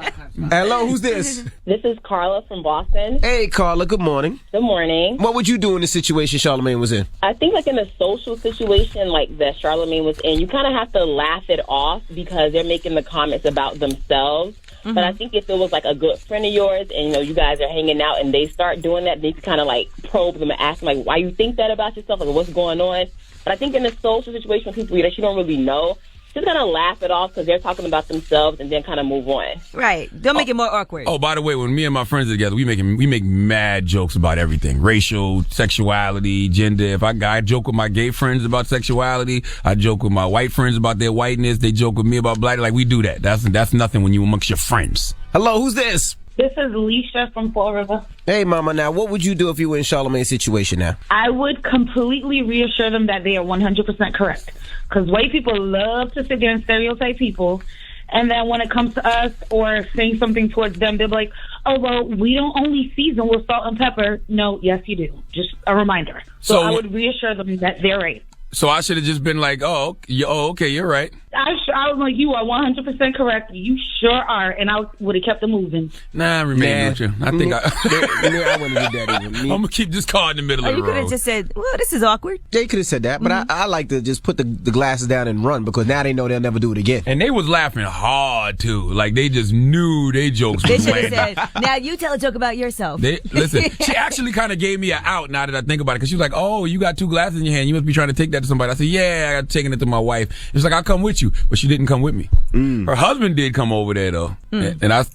Hello, who's this? This is Carla from Boston. Hey, Carla, good morning. Good morning. What would you do in the situation Charlamagne was in? I think like in a social situation like that Charlamagne was in, you kind of have to laugh it off because they're making the comments about themselves. Mm-hmm. But I think if it was like a good friend of yours and, you guys are hanging out and they start doing that, they can kind of like probe them and ask them like, why you think that about yourself? Like, what's going on? But I think in a social situation with people that you don't really know, just kind of laugh it off because they're talking about themselves and then kind of move on. Right. Don't make it more awkward. Oh, by the way, when me and my friends are together, we make mad jokes about everything. Racial, sexuality, gender. If I joke with my gay friends about sexuality, I joke with my white friends about their whiteness, they joke with me about black. Like, we do that. That's nothing when you amongst your friends. Hello, who's this? This is Alicia from Fall River. Hey, Mama, now, what would you do if you were in Charlamagne's situation now? I would completely reassure them that they are 100% correct. Because white people love to sit there and stereotype people. And then when it comes to us or saying something towards them, they're like, oh, well, we don't only season with salt and pepper. No, yes, you do. Just a reminder. So I would reassure them that they're right. So I should have just been like, okay, you're right. I was like, you are 100% correct. You sure are. And I would have kept it moving. Nah, I'm remaining with you. I think I wouldn't have did that either. I'm going to keep this car in the middle of the road. You could have just said, well, this is awkward. They could have said that, but I like to just put the glasses down and run because now they know they'll never do it again. And they was laughing hard, too. Like, they just knew they jokes They was should have landing. said, now you tell a joke about yourself. Listen, she actually kind of gave me an out now that I think about it because she was like, oh, you got two glasses in your hand. You must be trying to take that to somebody. I said, yeah, I got taken it to my wife. It's like, I'll come with you. But she didn't come with me. Her husband did come over there, though. And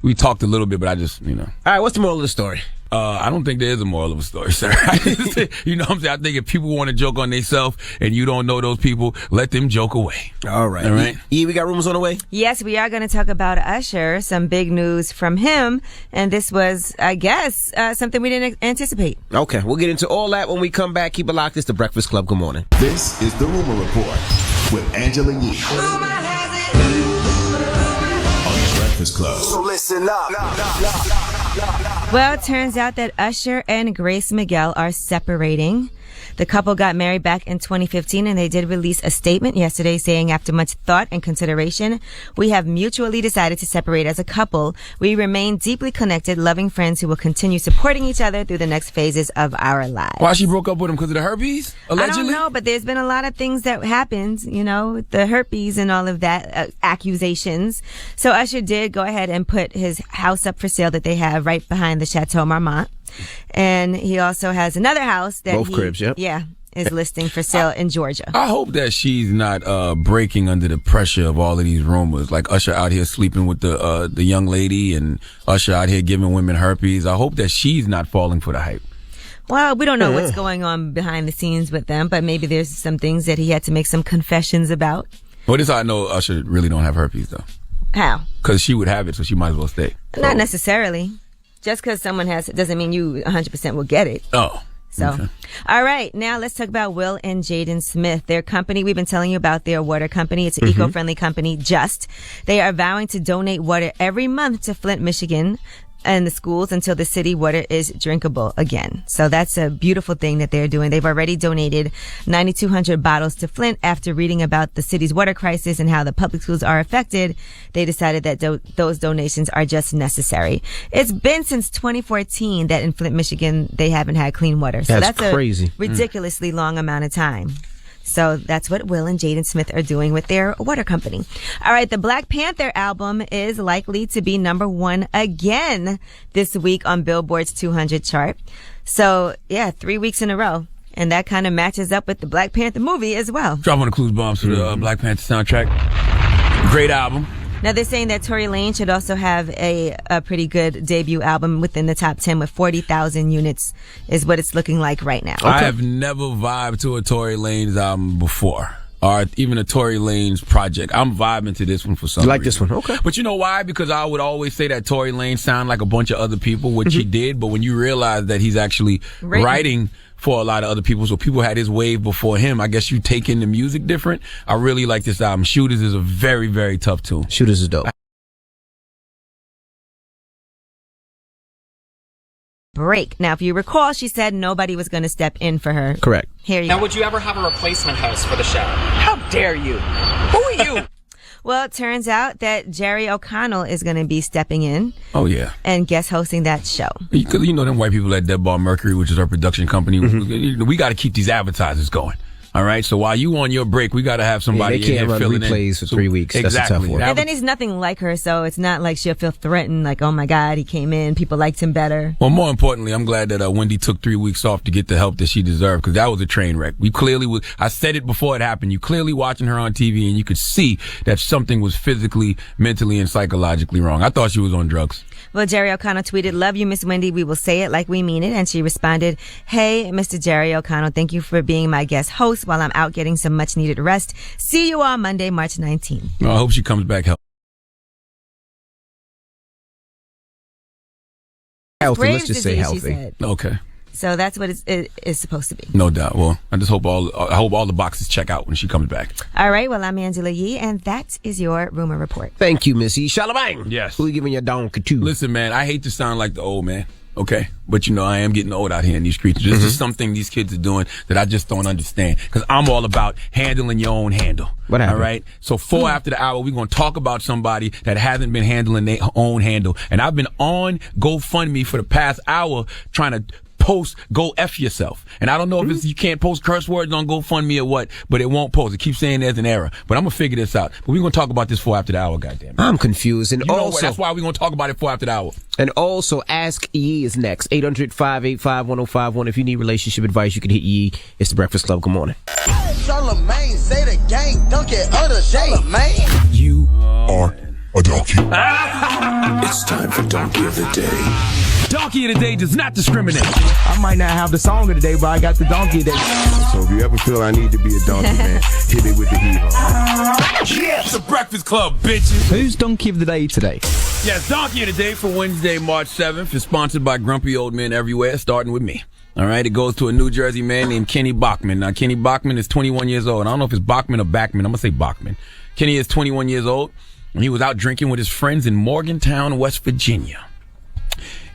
we talked a little bit, but I just, All right, what's the moral of the story? I don't think there is a moral of a story, sir. You know what I'm saying? I think if people want to joke on themselves and you don't know those people, let them joke away. All right. All right. We got rumors on the way? Yes, we are going to talk about Usher, some big news from him. And this was, I guess, something we didn't anticipate. Okay, we'll get into all that when we come back. Keep it locked. It's the Breakfast Club. Good morning. This is the Rumor Report with Angela Yee. On the Breakfast Club. So listen up. Well, it turns out that Usher and Grace Miguel are separating. The couple got married back in 2015, and they did release a statement yesterday saying, after much thought and consideration, we have mutually decided to separate as a couple. We remain deeply connected, loving friends who will continue supporting each other through the next phases of our lives. Why she broke up with him? Because of the herpes? Allegedly? I don't know, but there's been a lot of things that happened, the herpes and all of that, accusations. So Usher did go ahead and put his house up for sale that they have right behind the Chateau Marmont. And he also has another house that both cribs, yep. Yeah, is listing for sale in Georgia. I hope that she's not breaking under the pressure of all of these rumors, like Usher out here sleeping with the young lady and Usher out here giving women herpes. I hope that she's not falling for the hype. Well, we don't know what's going on behind the scenes with them, but maybe there's some things that he had to make some confessions about. Well, this is how I know Usher really don't have herpes, though. How? Because she would have it, so she might as well stay. Not necessarily. Just because someone has it doesn't mean you 100% will get it. Oh. So, okay. All right. Now let's talk about Will and Jaden Smith. Their company, we've been telling you about their water company. It's an eco-friendly company, Just. They are vowing to donate water every month to Flint, Michigan, and the schools until the city water is drinkable again. So that's a beautiful thing that they're doing. They've already donated 9,200 bottles to Flint after reading about the city's water crisis and how the public schools are affected. They decided that those donations are just necessary. It's been since 2014 that in Flint, Michigan, they haven't had clean water. So that's crazy. A ridiculously long amount of time. So that's what Will and Jaden Smith are doing with their water company. All right, the Black Panther album is likely to be number 1 again this week on Billboard's 200 chart. So, yeah, 3 weeks in a row. And that kind of matches up with the Black Panther movie as well. Drop on the clues bombs for the Black Panther soundtrack. Great album. Now, they're saying that Tory Lanez should also have a pretty good debut album within the top 10 with 40,000 units is what it's looking like right now. I have never vibed to a Tory Lanez album before. Or even a Tory Lanez project. I'm vibing to this one for some reason. You like this one? Okay. But you know why? Because I would always say that Tory Lanez sound like a bunch of other people, which he did. But when you realize that he's actually writing for a lot of other people, so people had his wave before him, I guess you take in the music different. I really like this album. Shooters is a very, very tough tune. Shooters is dope. Break. Now, if you recall, she said nobody was going to step in for her. Correct. Here you Now, go. would you ever have a replacement host for the show? How dare you? Who are you? Well, it turns out that Jerry O'Connell is going to be stepping in. Oh, yeah. And guest hosting that show. Because you know them white people at Dead Ball Mercury, which is our production company. We got to keep these advertisers going. All right, so while you on your break, we got to have somebody they can't in here run filling replays in. for 3 weeks. That's a tough Exactly. one. And then he's nothing like her, so it's not like she'll feel threatened, like, oh my God, he came in, people liked him better. Well, more importantly, I'm glad that Wendy took 3 weeks off to get the help that she deserved, because that was a train wreck. We clearly I said it before it happened. You clearly watching her on TV, and you could see that something was physically, mentally, and psychologically wrong. I thought she was on drugs. Well, Jerry O'Connell tweeted, "Love you, Miss Wendy. We will say it like we mean it." And she responded, "Hey, Mr. Jerry O'Connell, thank you for being my guest host while I'm out getting some much needed rest. See you on Monday, March 19th. Well, I hope she comes back healthy. Let's just say disease, healthy. she said. Okay. So that's what it is supposed to be. No doubt. Well, I hope all the boxes check out when she comes back. All right. Well, I'm Angela Yee, and that is your rumor report. Thank you, Missy. Charlamagne. Yes. Who you giving your donkey to? Listen, man, I hate to sound like the old man. Okay. But you know, I am getting old out here in these streets. This is something these kids are doing that I just don't understand. Cause I'm all about handling your own handle. What happened? All right. So 4 after the hour, we're going to talk about somebody that hasn't been handling their own handle. And I've been on GoFundMe for the past hour trying to post go F yourself. And I don't know if it's, you can't post curse words on GoFundMe or what, but it won't post. It keeps saying there's an error. But I'm going to figure this out. But we're going to talk about this 4 after the hour, goddamn. I'm confused. And You know also, what? That's why we're going to talk about it 4 after the hour. And also, Ask Yee is next. 800-585-1051. If you need relationship advice, you can hit Yee. It's the Breakfast Club. Good morning. Charlamagne, say the gang, dunk it other day, man. You are a donkey. It's time for Donkey of the Day. Donkey of the Day does not discriminate. I might not have the song of the day, but I got the donkey of the day. So if you ever feel I need to be a donkey, man, hit me with the hee-haw. Yes, the Breakfast Club, bitches. Who's donkey of the day today? Yes, Donkey of the Day for Wednesday, March 7th is sponsored by Grumpy Old Men Everywhere, starting with me. All right, it goes to a New Jersey man named Kenny Bachman. Now, Kenny Bachman is 21 years old. I don't know if it's Bachman or Bachman. I'm going to say Bachman. Kenny is 21 years old, and he was out drinking with his friends in Morgantown, West Virginia.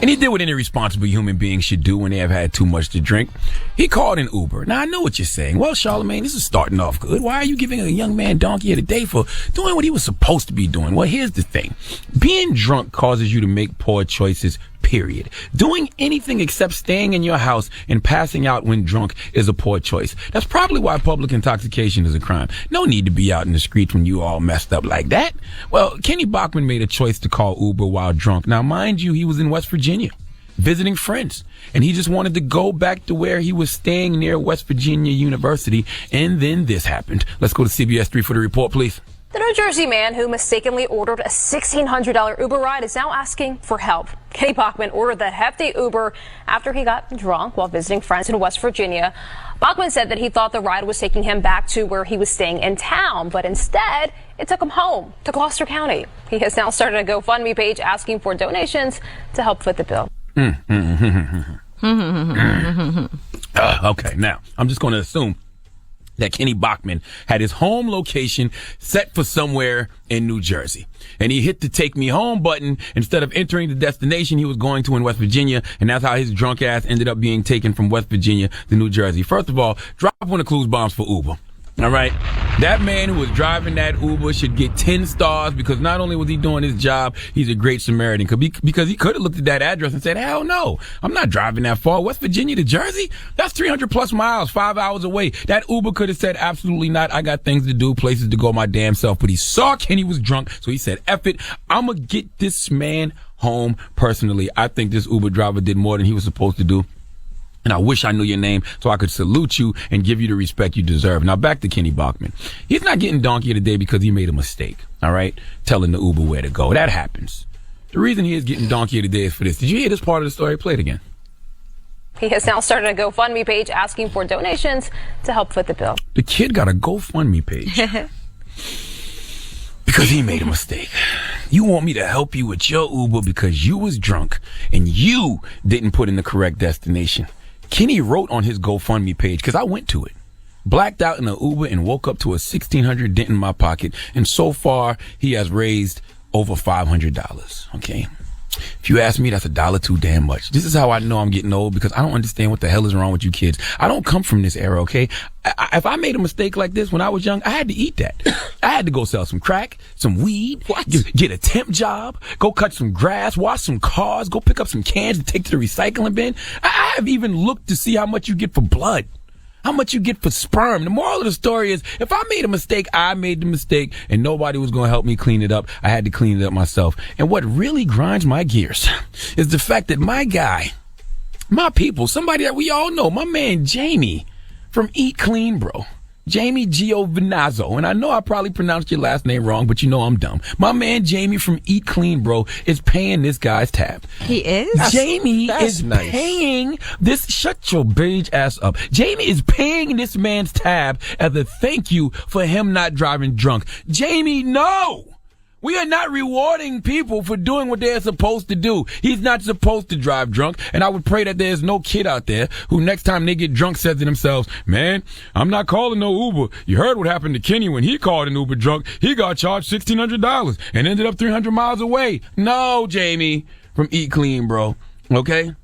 And he did what any responsible human being should do when they have had too much to drink. He called an Uber. Now, I know what you're saying. Well, Charlamagne, this is starting off good. Why are you giving a young man Donkey of the Day for doing what he was supposed to be doing? Well, here's the thing. Being drunk causes you to make poor choices, period. Doing anything except staying in your house and passing out when drunk is a poor choice. That's probably why public intoxication is a crime. No need to be out in the streets when you all messed up like that. Well, Kenny Bachman made a choice to call Uber while drunk. Now, mind you, he was in West Virginia visiting friends, and he just wanted to go back to where he was staying near West Virginia University, and then this happened. Let's go to CBS 3 for the report, please. The New Jersey man who mistakenly ordered a $1,600 Uber ride is now asking for help. Kenny Bachman ordered the hefty Uber after he got drunk while visiting friends in West Virginia. Bachman said that he thought the ride was taking him back to where he was staying in town, but instead it took him home to Gloucester County. He has now started a GoFundMe page asking for donations to help foot the bill. Okay, now I'm just going to assume that Kenny Bachman had his home location set for somewhere in New Jersey. And he hit the take me home button instead of entering the destination he was going to in West Virginia. And that's how his drunk ass ended up being taken from West Virginia to New Jersey. First of all, drop one of Clues bombs for Uber. All right. That man who was driving that Uber should get 10 stars because not only was he doing his job, he's a great Samaritan. Because he could have looked at that address and said, hell no, I'm not driving that far. West Virginia to Jersey? That's 300 plus miles, 5 hours away. That Uber could have said, absolutely not. I got things to do, places to go my damn self. But he saw Kenny was drunk, so he said, F it. I'm going to get this man home personally. I think this Uber driver did more than he was supposed to do. And I wish I knew your name so I could salute you and give you the respect you deserve. Now back to Kenny Bachman. He's not getting donkey of the day because he made a mistake. All right. Telling the Uber where to go. That happens. The reason he is getting donkey of the day is for this. Did you hear this part of the story? Play it again. He has now started a GoFundMe page asking for donations to help foot the bill. The kid got a GoFundMe page because he made a mistake. You want me to help you with your Uber because you was drunk and you didn't put in the correct destination. Kenny wrote on his GoFundMe page, because I went to it, blacked out in an Uber and woke up to a $1,600 dent in my pocket. And so far, he has raised over $500. Okay. If you ask me, that's $1 too damn much. This is how I know I'm getting old, because I don't understand what the hell is wrong with you kids. I don't come from this era, okay? If I made a mistake like this when I was young, I had to eat that. I had to go sell some crack, some weed, get a temp job, go cut some grass, wash some cars, go pick up some cans to take to the recycling bin. I have even looked to see how much you get for blood, how much you get for sperm. The moral of the story is, if I made a mistake, I made the mistake, and nobody was going to help me clean it up. I had to clean it up myself. And what really grinds my gears is the fact that my guy, my people, somebody that we all know, my man Jamie from Eat Clean Bro, Jamie Giovinazzo, and I know I probably pronounced your last name wrong, but you know I'm dumb. My man Jamie from Eat Clean Bro is paying this guy's tab. He is? Jamie is nice. Paying this, shut your beige ass up. Jamie is paying this man's tab as a thank you for him not driving drunk. Jamie, no! We are not rewarding people for doing what they're supposed to do. He's not supposed to drive drunk, and I would pray that there's no kid out there who next time they get drunk says to themselves, man, I'm not calling no Uber. You heard what happened to Kenny when he called an Uber drunk. He got charged $1,600 and ended up 300 miles away. No, Jamie from Eat Clean, bro. Okay?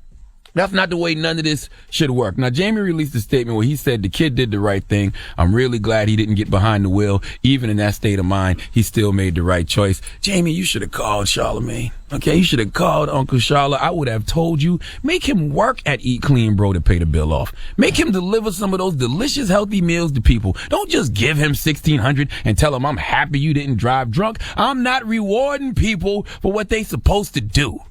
That's not the way none of this should work. Now, Jamie released a statement where he said the kid did the right thing. I'm really glad he didn't get behind the wheel. Even in that state of mind, he still made the right choice. Jamie, you should have called Charlamagne. Okay, you should have called Uncle Charla. I would have told you, make him work at Eat Clean Bro to pay the bill off. Make him deliver some of those delicious, healthy meals to people. Don't just give him $1,600 and tell him I'm happy you didn't drive drunk. I'm not rewarding people for what they supposed to do.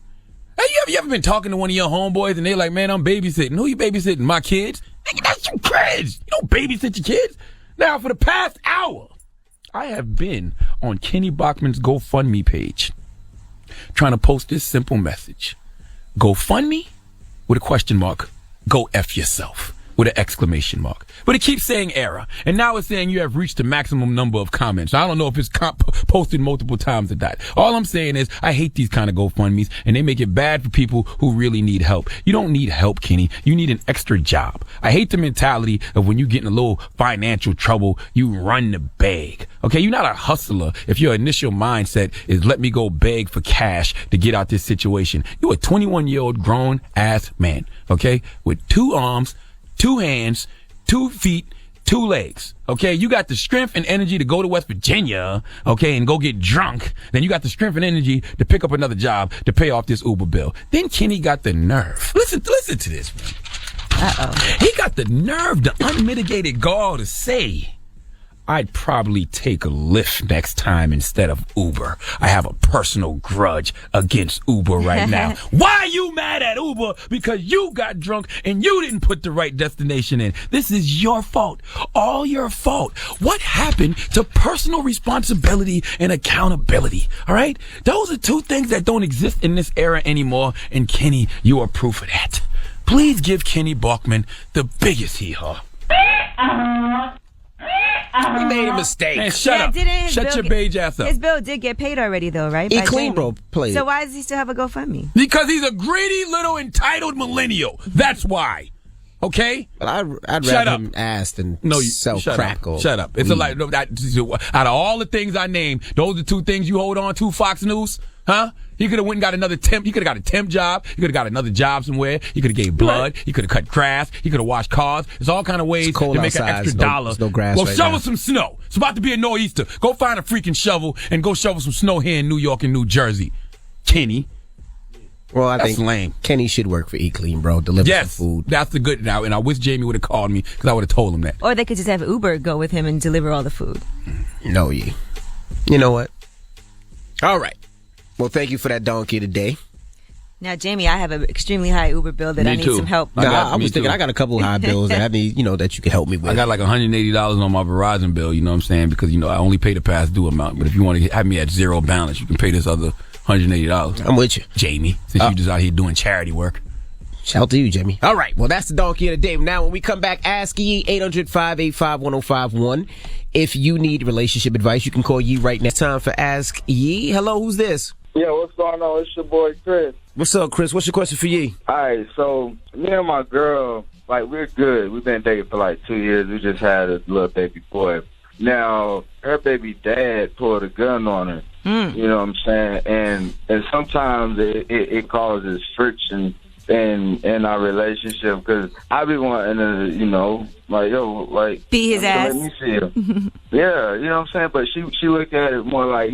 Hey, you ever been talking to one of your homeboys and they're like, man, I'm babysitting. Who you babysitting? My kids? That's your kids. You don't babysit your kids. Now, for the past hour, I have been on Kenny Bachman's GoFundMe page trying to post this simple message. GoFundMe with a question mark. Go F yourself with an exclamation mark. But it keeps saying error. And now it's saying you have reached the maximum number of comments. I don't know if it's posted multiple times or not. All I'm saying is I hate these kind of GoFundMes, and they make it bad for people who really need help. You don't need help, Kenny. You need an extra job. I hate the mentality of when you get in a little financial trouble, you run to beg. Okay, you're not a hustler if your initial mindset is let me go beg for cash to get out this situation. You're a 21-year-old grown-ass man, okay, with 2 arms, 2 hands, 2 feet, 2 legs. Okay, you got the strength and energy to go to West Virginia, okay, and go get drunk. Then you got the strength and energy to pick up another job to pay off this Uber bill. Then Kenny got the nerve. Listen to this, man. He got the nerve, the unmitigated gall to say, I'd probably take a Lyft next time instead of Uber. I have a personal grudge against Uber right now. Why are you mad at Uber? Because you got drunk and you didn't put the right destination in. This is your fault. All your fault. What happened to personal responsibility and accountability? All right? Those are two things that don't exist in this era anymore. And Kenny, you are proof of that. Please give Kenny Bachman the biggest hee-haw. He made a mistake. Man, shut up. Shut your beige ass up. His bill did get paid already, though, right? E By Clean Jamie. Bro played. So why does he still have a GoFundMe? Because he's a greedy little entitled millennial. That's why. Okay? But I'd Shut rather up. him ask than No, sell shut crack up. or Shut up. It's weed. Out of all the things I named, those are two things you hold on to, Fox News, huh? He could have went and got another temp. He could have got a temp job. He could have got another job somewhere. He could have gave blood. He could have cut grass. He could have washed cars. There's all kind of ways It's cold to make outside. an extra There's dollar. there's no grass Well, right shovel now. some snow. It's about to be a nor'easter. Go find a freaking shovel and go shovel some snow here in New York and New Jersey. Kenny. Well, I That's think lame. Kenny should work for E Clean Bro. Deliver Yes, some food. that's the good now. And I wish Jamie would have called me because I would have told him that. Or they could just have Uber go with him and deliver all the food. No, you know what? All right. Well, thank you for that donkey today. Now, Jamie, I have an extremely high Uber bill that I need some help. I was thinking I got a couple of high bills that I need, that you can help me with. I got like $180 on my Verizon bill, you know what I'm saying? Because, I only pay the past due amount. But if you want to have me at zero balance, you can pay this other $180. I'm with you. Jamie, since you just out here doing charity work. Shout out to you, Jamie. All right. Well, that's the donkey of the day. Now, when we come back, ask Yee, 800-585-1051. If you need relationship advice, you can call Yee right now. Time for Ask Yee. Hello, who's this? Yeah, what's going on? It's your boy, Chris. What's up, Chris? What's your question for Yee? All right, so me and my girl, we're good. We've been dating for 2 years. We just had a little baby boy. Now, her baby dad pulled a gun on her. You know what I'm saying? And sometimes it causes friction in our relationship because I be wanting to, beat his ass. Let me see him. Yeah, you know what I'm saying? But she looked at it more like,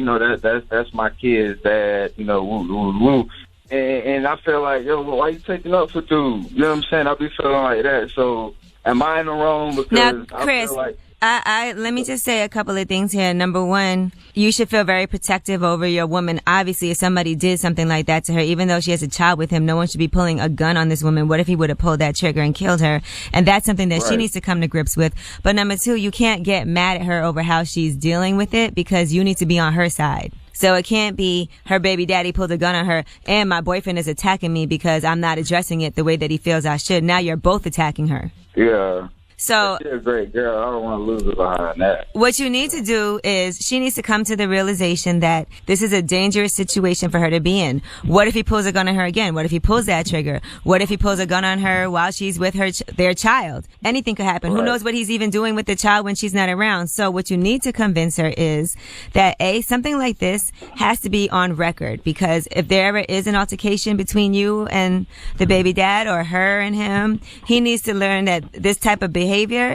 that's my kid's dad, woo, woo, woo. And I feel like, why you taking up for dude? You know what I'm saying? I be feeling like that. So am I in the wrong? Because Now, I Chris, feel like let me just say a couple of things here. Number one, you should feel very protective over your woman. Obviously, if somebody did something like that to her, even though she has a child with him, no one should be pulling a gun on this woman. What if he would have pulled that trigger and killed her? And that's something that she needs to come to grips with. But number two, you can't get mad at her over how she's dealing with it because you need to be on her side. So it can't be her baby daddy pulled a gun on her and my boyfriend is attacking me because I'm not addressing it the way that he feels I should. Now you're both attacking her. yeah. So She's a great girl. I don't want to lose her behind that. what you need to do is she needs to come to the realization that this is a dangerous situation for her to be in. What if he pulls a gun on her again? What if he pulls that trigger? What if he pulls a gun on her while she's with their child? Anything could happen. Who knows what he's even doing with the child when she's not around? So what you need to convince her is that something like this has to be on record because if there ever is an altercation between you and the baby dad or her and him, he needs to learn that this type of behavior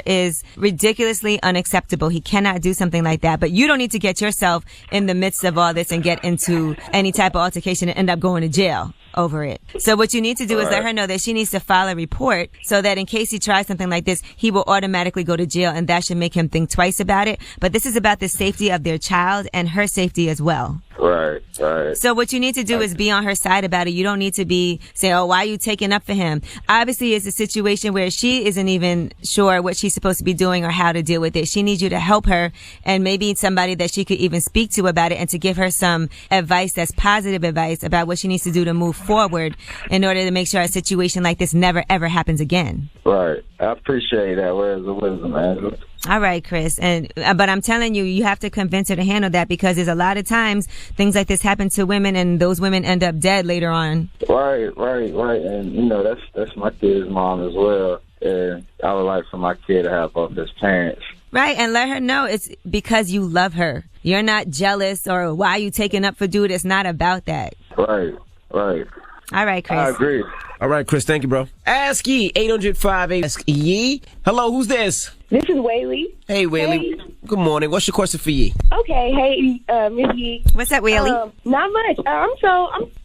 is ridiculously unacceptable. He cannot do something like that. But you don't need to get yourself in the midst of all this and get into any type of altercation and end up going to jail over it. So what you need to do is let her know that she needs to file a report so that in case he tries something like this, he will automatically go to jail and that should make him think twice about it. But this is about the safety of their child and her safety as well. Right. So what you need to do is be on her side about it. You don't need to be saying, oh, why are you taking up for him? Obviously, it's a situation where she isn't even sure what she's supposed to be doing or how to deal with it. She needs you to help her and maybe somebody that she could even speak to about it and to give her some advice that's positive advice about what she needs to do to move forward in order to make sure a situation like this never, ever happens again. Right. I appreciate that. Where's the wisdom, man? All right, Chris. But I'm telling you, you have to convince her to handle that because there's a lot of times things like this happen to women and those women end up dead later on. Right. And, that's my kid's mom as well. And I would like for my kid to have both his parents. Right. And let her know it's because you love her. You're not jealous or why are you taking up for dude? It's not about that. Right. All right, Chris. I agree. All right, Chris. Thank you, bro. Ask Yee, 800-5 Ask Yee. Hello, who's this? This is Whaley. Hey, Whaley. Hey. Good morning. What's your question for Yee? Okay, hey, Miss Yee. What's up, Wheelie? Not much. I'm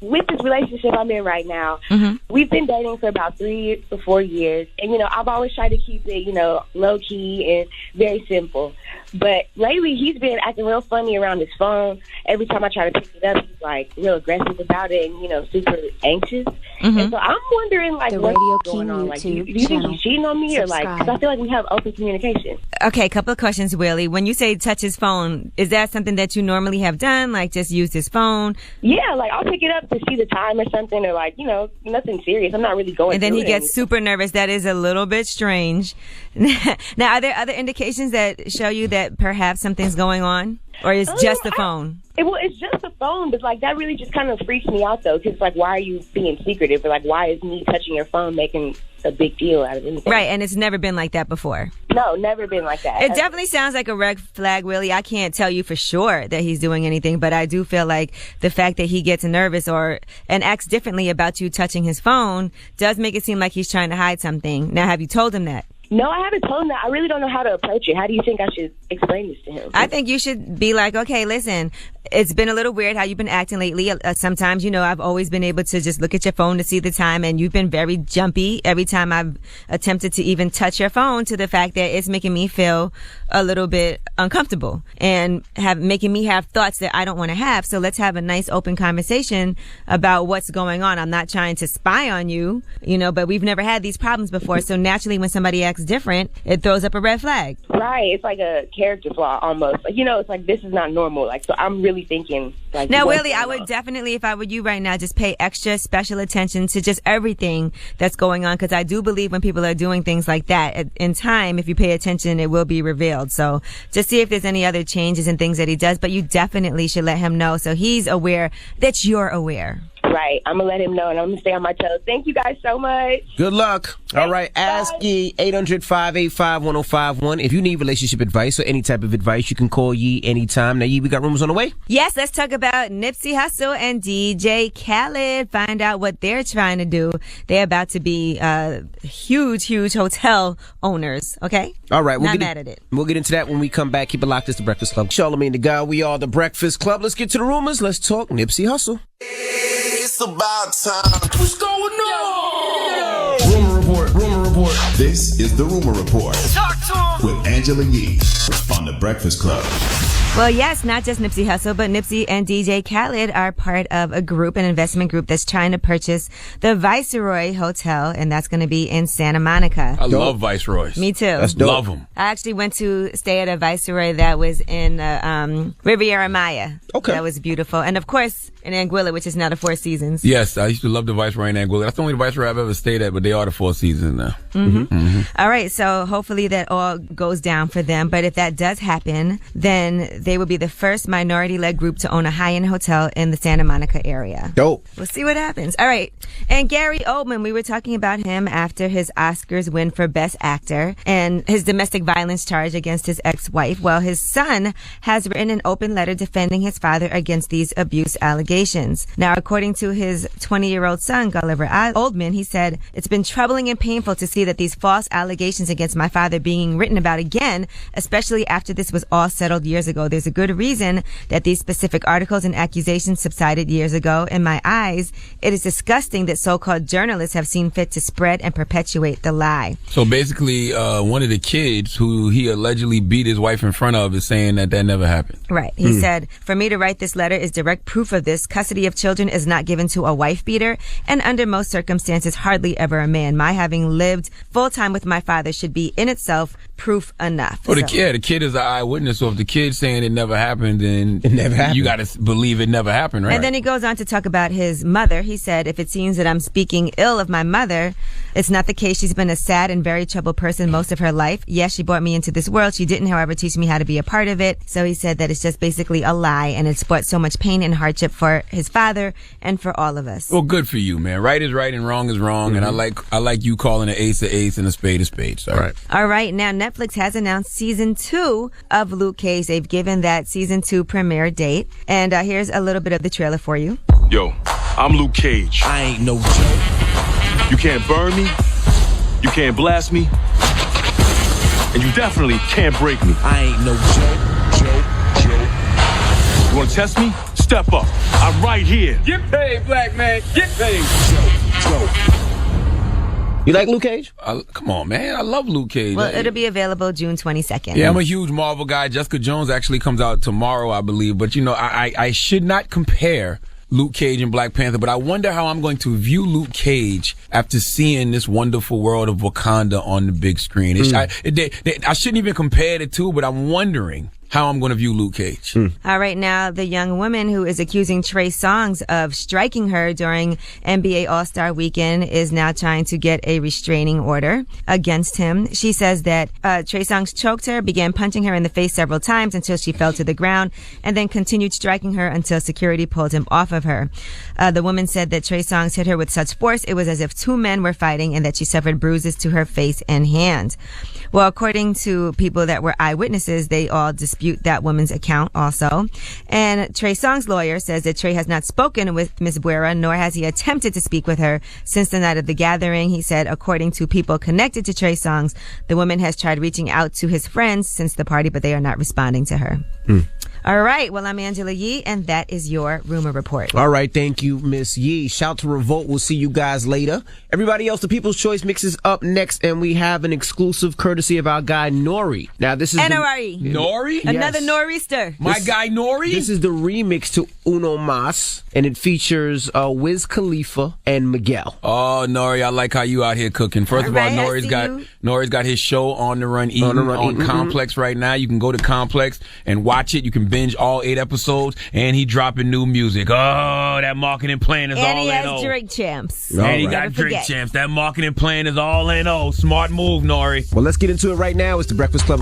with this relationship I'm in right now. Mm-hmm. We've been dating for about 3 to 4 years, and I've always tried to keep it, low key and very simple. But lately, he's been acting real funny around his phone. Every time I try to pick it up, he's like real aggressive about it and super anxious. Mm-hmm. And so I'm wondering, like, The what's Radio going King on? Like, do you YouTube think channel. he's cheating on me, or like? Because I feel like we have open communication. Okay, couple of questions, Willie. When you say touch his phone, is that something that you normally have done? Like just use his phone? Yeah, like I'll pick it up to see the time or something, or like, nothing serious. I'm not really going And then through he it gets super nervous. That is a little bit strange. Now, are there other indications that show you that perhaps something's going on? Or is just the phone? It's just the phone, but like that really just kind of freaks me out though, because like, why are you being secretive? Or like, why is me touching your phone making a big deal out of anything? Right, and it's never been like that before. No, never been like that. It definitely sounds like a red flag, Willie. I can't tell you for sure that he's doing anything, but I do feel like the fact that he gets nervous and acts differently about you touching his phone does make it seem like he's trying to hide something. Now, have you told him that? No, I haven't told him that. I really don't know how to approach it. How do you think I should explain this to him? I think you should be like, okay, listen, it's been a little weird how you've been acting lately. Sometimes, I've always been able to just look at your phone to see the time, and you've been very jumpy every time I've attempted to even touch your phone, to the fact that it's making me feel a little bit uncomfortable and making me have thoughts that I don't want to have. So let's have a nice open conversation about what's going on. I'm not trying to spy on you, but we've never had these problems before. So naturally, when somebody acts different, it throws up a red flag. Right. It's like a character flaw almost. Like, it's like, this is not normal. Like, so I'm really thinking, like, now, what's Willie, I going would on? definitely, if I were you right now, just pay extra special attention to just everything that's going on, because I do believe when people are doing things like that, in time, if you pay attention, it will be revealed. So just see if there's any other changes and things that he does, but you definitely should let him know so he's aware that you're aware. Right. I'm going to let him know, and I'm going to stay on my toes. Thank you guys so much. Good luck. All right. Ask Yee, 800-585-1051. If you need relationship advice or any type of advice, you can call Yee anytime. Now, Yee, we got rumors on the way? Yes, let's talk about Nipsey Hussle and DJ Khaled. Find out what they're trying to do. They're about to be huge hotel owners, okay? All right. Not mad at it. We'll get into that when we come back. Keep it locked. It's The Breakfast Club. Charlamagne the Guy. We are The Breakfast Club. Let's get to the rumors. Let's talk Nipsey Hussle. It's about time. What's going on? Rumor report. This is the Rumor Report. Talk to him. With Angela Yee on The Breakfast Club. Well, yes, not just Nipsey Hussle, but Nipsey and DJ Khaled are part of a group, an investment group that's trying to purchase the Viceroy Hotel, and that's going to be in Santa Monica. I love Viceroys. Me too. That's dope. Love them. I actually went to stay at a Viceroy that was in Riviera Maya. Okay. That was beautiful. And of course, in Anguilla, which is now the Four Seasons. Yes, I used to love the Viceroy in Anguilla. That's the only Viceroy I've ever stayed at, but they are the Four Seasons now. Mm-hmm. All right, so hopefully that all goes down for them. But if that does happen, then they will be the first minority-led group to own a high-end hotel in the Santa Monica area. Dope. We'll see what happens. All right. And Gary Oldman, we were talking about him after his Oscars win for Best Actor and his domestic violence charge against his ex-wife. Well, his son has written an open letter defending his father against these abuse allegations. Now, according to his 20-year-old son, Gulliver Oldman, he said, "It's been troubling and painful to see that these false allegations against my father being written about again, especially after this was all settled years ago. There's a good reason that these specific articles and accusations subsided years ago. In my eyes, it is disgusting that so-called journalists have seen fit to spread and perpetuate the lie." So basically, one of the kids who he allegedly beat his wife in front of is saying that never happened. Right. He said, "For me to write this letter is direct proof of this. Custody of children is not given to a wife beater, and under most circumstances, hardly ever a man. My having lived full-time with my father should be in itself proof enough." Well, the kid is an eyewitness, so if the kid's saying it never happened, then it never happened. You got to believe it never happened, right? And then he goes on to talk about his mother. He said, "If it seems that I'm speaking ill of my mother, it's not the case. She's been a sad and very troubled person most of her life. Yes, she brought me into this world. She didn't, however, teach me how to be a part of it." So he said that it's just basically a lie, and it's brought so much pain and hardship for his father and for all of us. Well, good for you, man. Right is right and wrong is wrong, and I like you calling an ace and a spade a spade. So. Right. All right, now Netflix has announced season 2 of Luke Cage. They've given that season 2 premiere date, and here's a little bit of the trailer for you. Yo, I'm Luke Cage. I ain't no joke. You can't burn me. You can't blast me. and you definitely can't break me. I ain't no joke. You wanna test me? Step up. I'm right here. Get paid, black man. Get paid. You like Luke Cage? Come on, man. I love Luke Cage. Well, it'll be available June 22nd. Yeah, I'm a huge Marvel guy. Jessica Jones actually comes out tomorrow, I believe. But, you know, I should not compare Luke Cage and Black Panther, but I wonder how I'm going to view Luke Cage after seeing this wonderful world of Wakanda on the big screen. I shouldn't even compare the two, but I'm wondering how I'm going to view Luke Cage. All right, now the young woman who is accusing Trey Songz of striking her during NBA All-Star Weekend is now trying to get a restraining order against him. She says that Trey Songz choked her, began punching her in the face several times until she fell to the ground, and then continued striking her until security pulled him off of her. The woman said that Trey Songz hit her with such force it was as if two men were fighting, and that she suffered bruises to her face and hands. Well, according to people that were eyewitnesses, they all dispute that woman's account also. And Trey Songz's lawyer says that Trey has not spoken with Ms. Buera, nor has he attempted to speak with her since the night of the gathering. He said, according to people connected to Trey Songz, the woman has tried reaching out to his friends since the party, but they are not responding to her. All right. Well, I'm Angela Yee, and that is your rumor report. All right. Thank you, Miss Yee. Shout to Revolt. We'll see you guys later. Everybody else, the People's Choice Mix is up next, and we have an exclusive courtesy of our guy, Nori. Now, this is N-O-R-E. Nori? Another Nor'easter. My guy Nori? This is the remix to Uno Mas, and it features Wiz Khalifa and Miguel. Oh, Nori, I like how you out here cooking. First of all, Nori's got his show On the Run Eating on Complex right now. You can go to Complex and watch it. You can binge all 8 episodes, and he dropping new music. Oh, that marketing plan is and all he in has O. Drink Champs. And he got Drink Champs. That marketing plan is all in O. Smart move, Nori. Well, let's get into it right now. It's the Breakfast Club.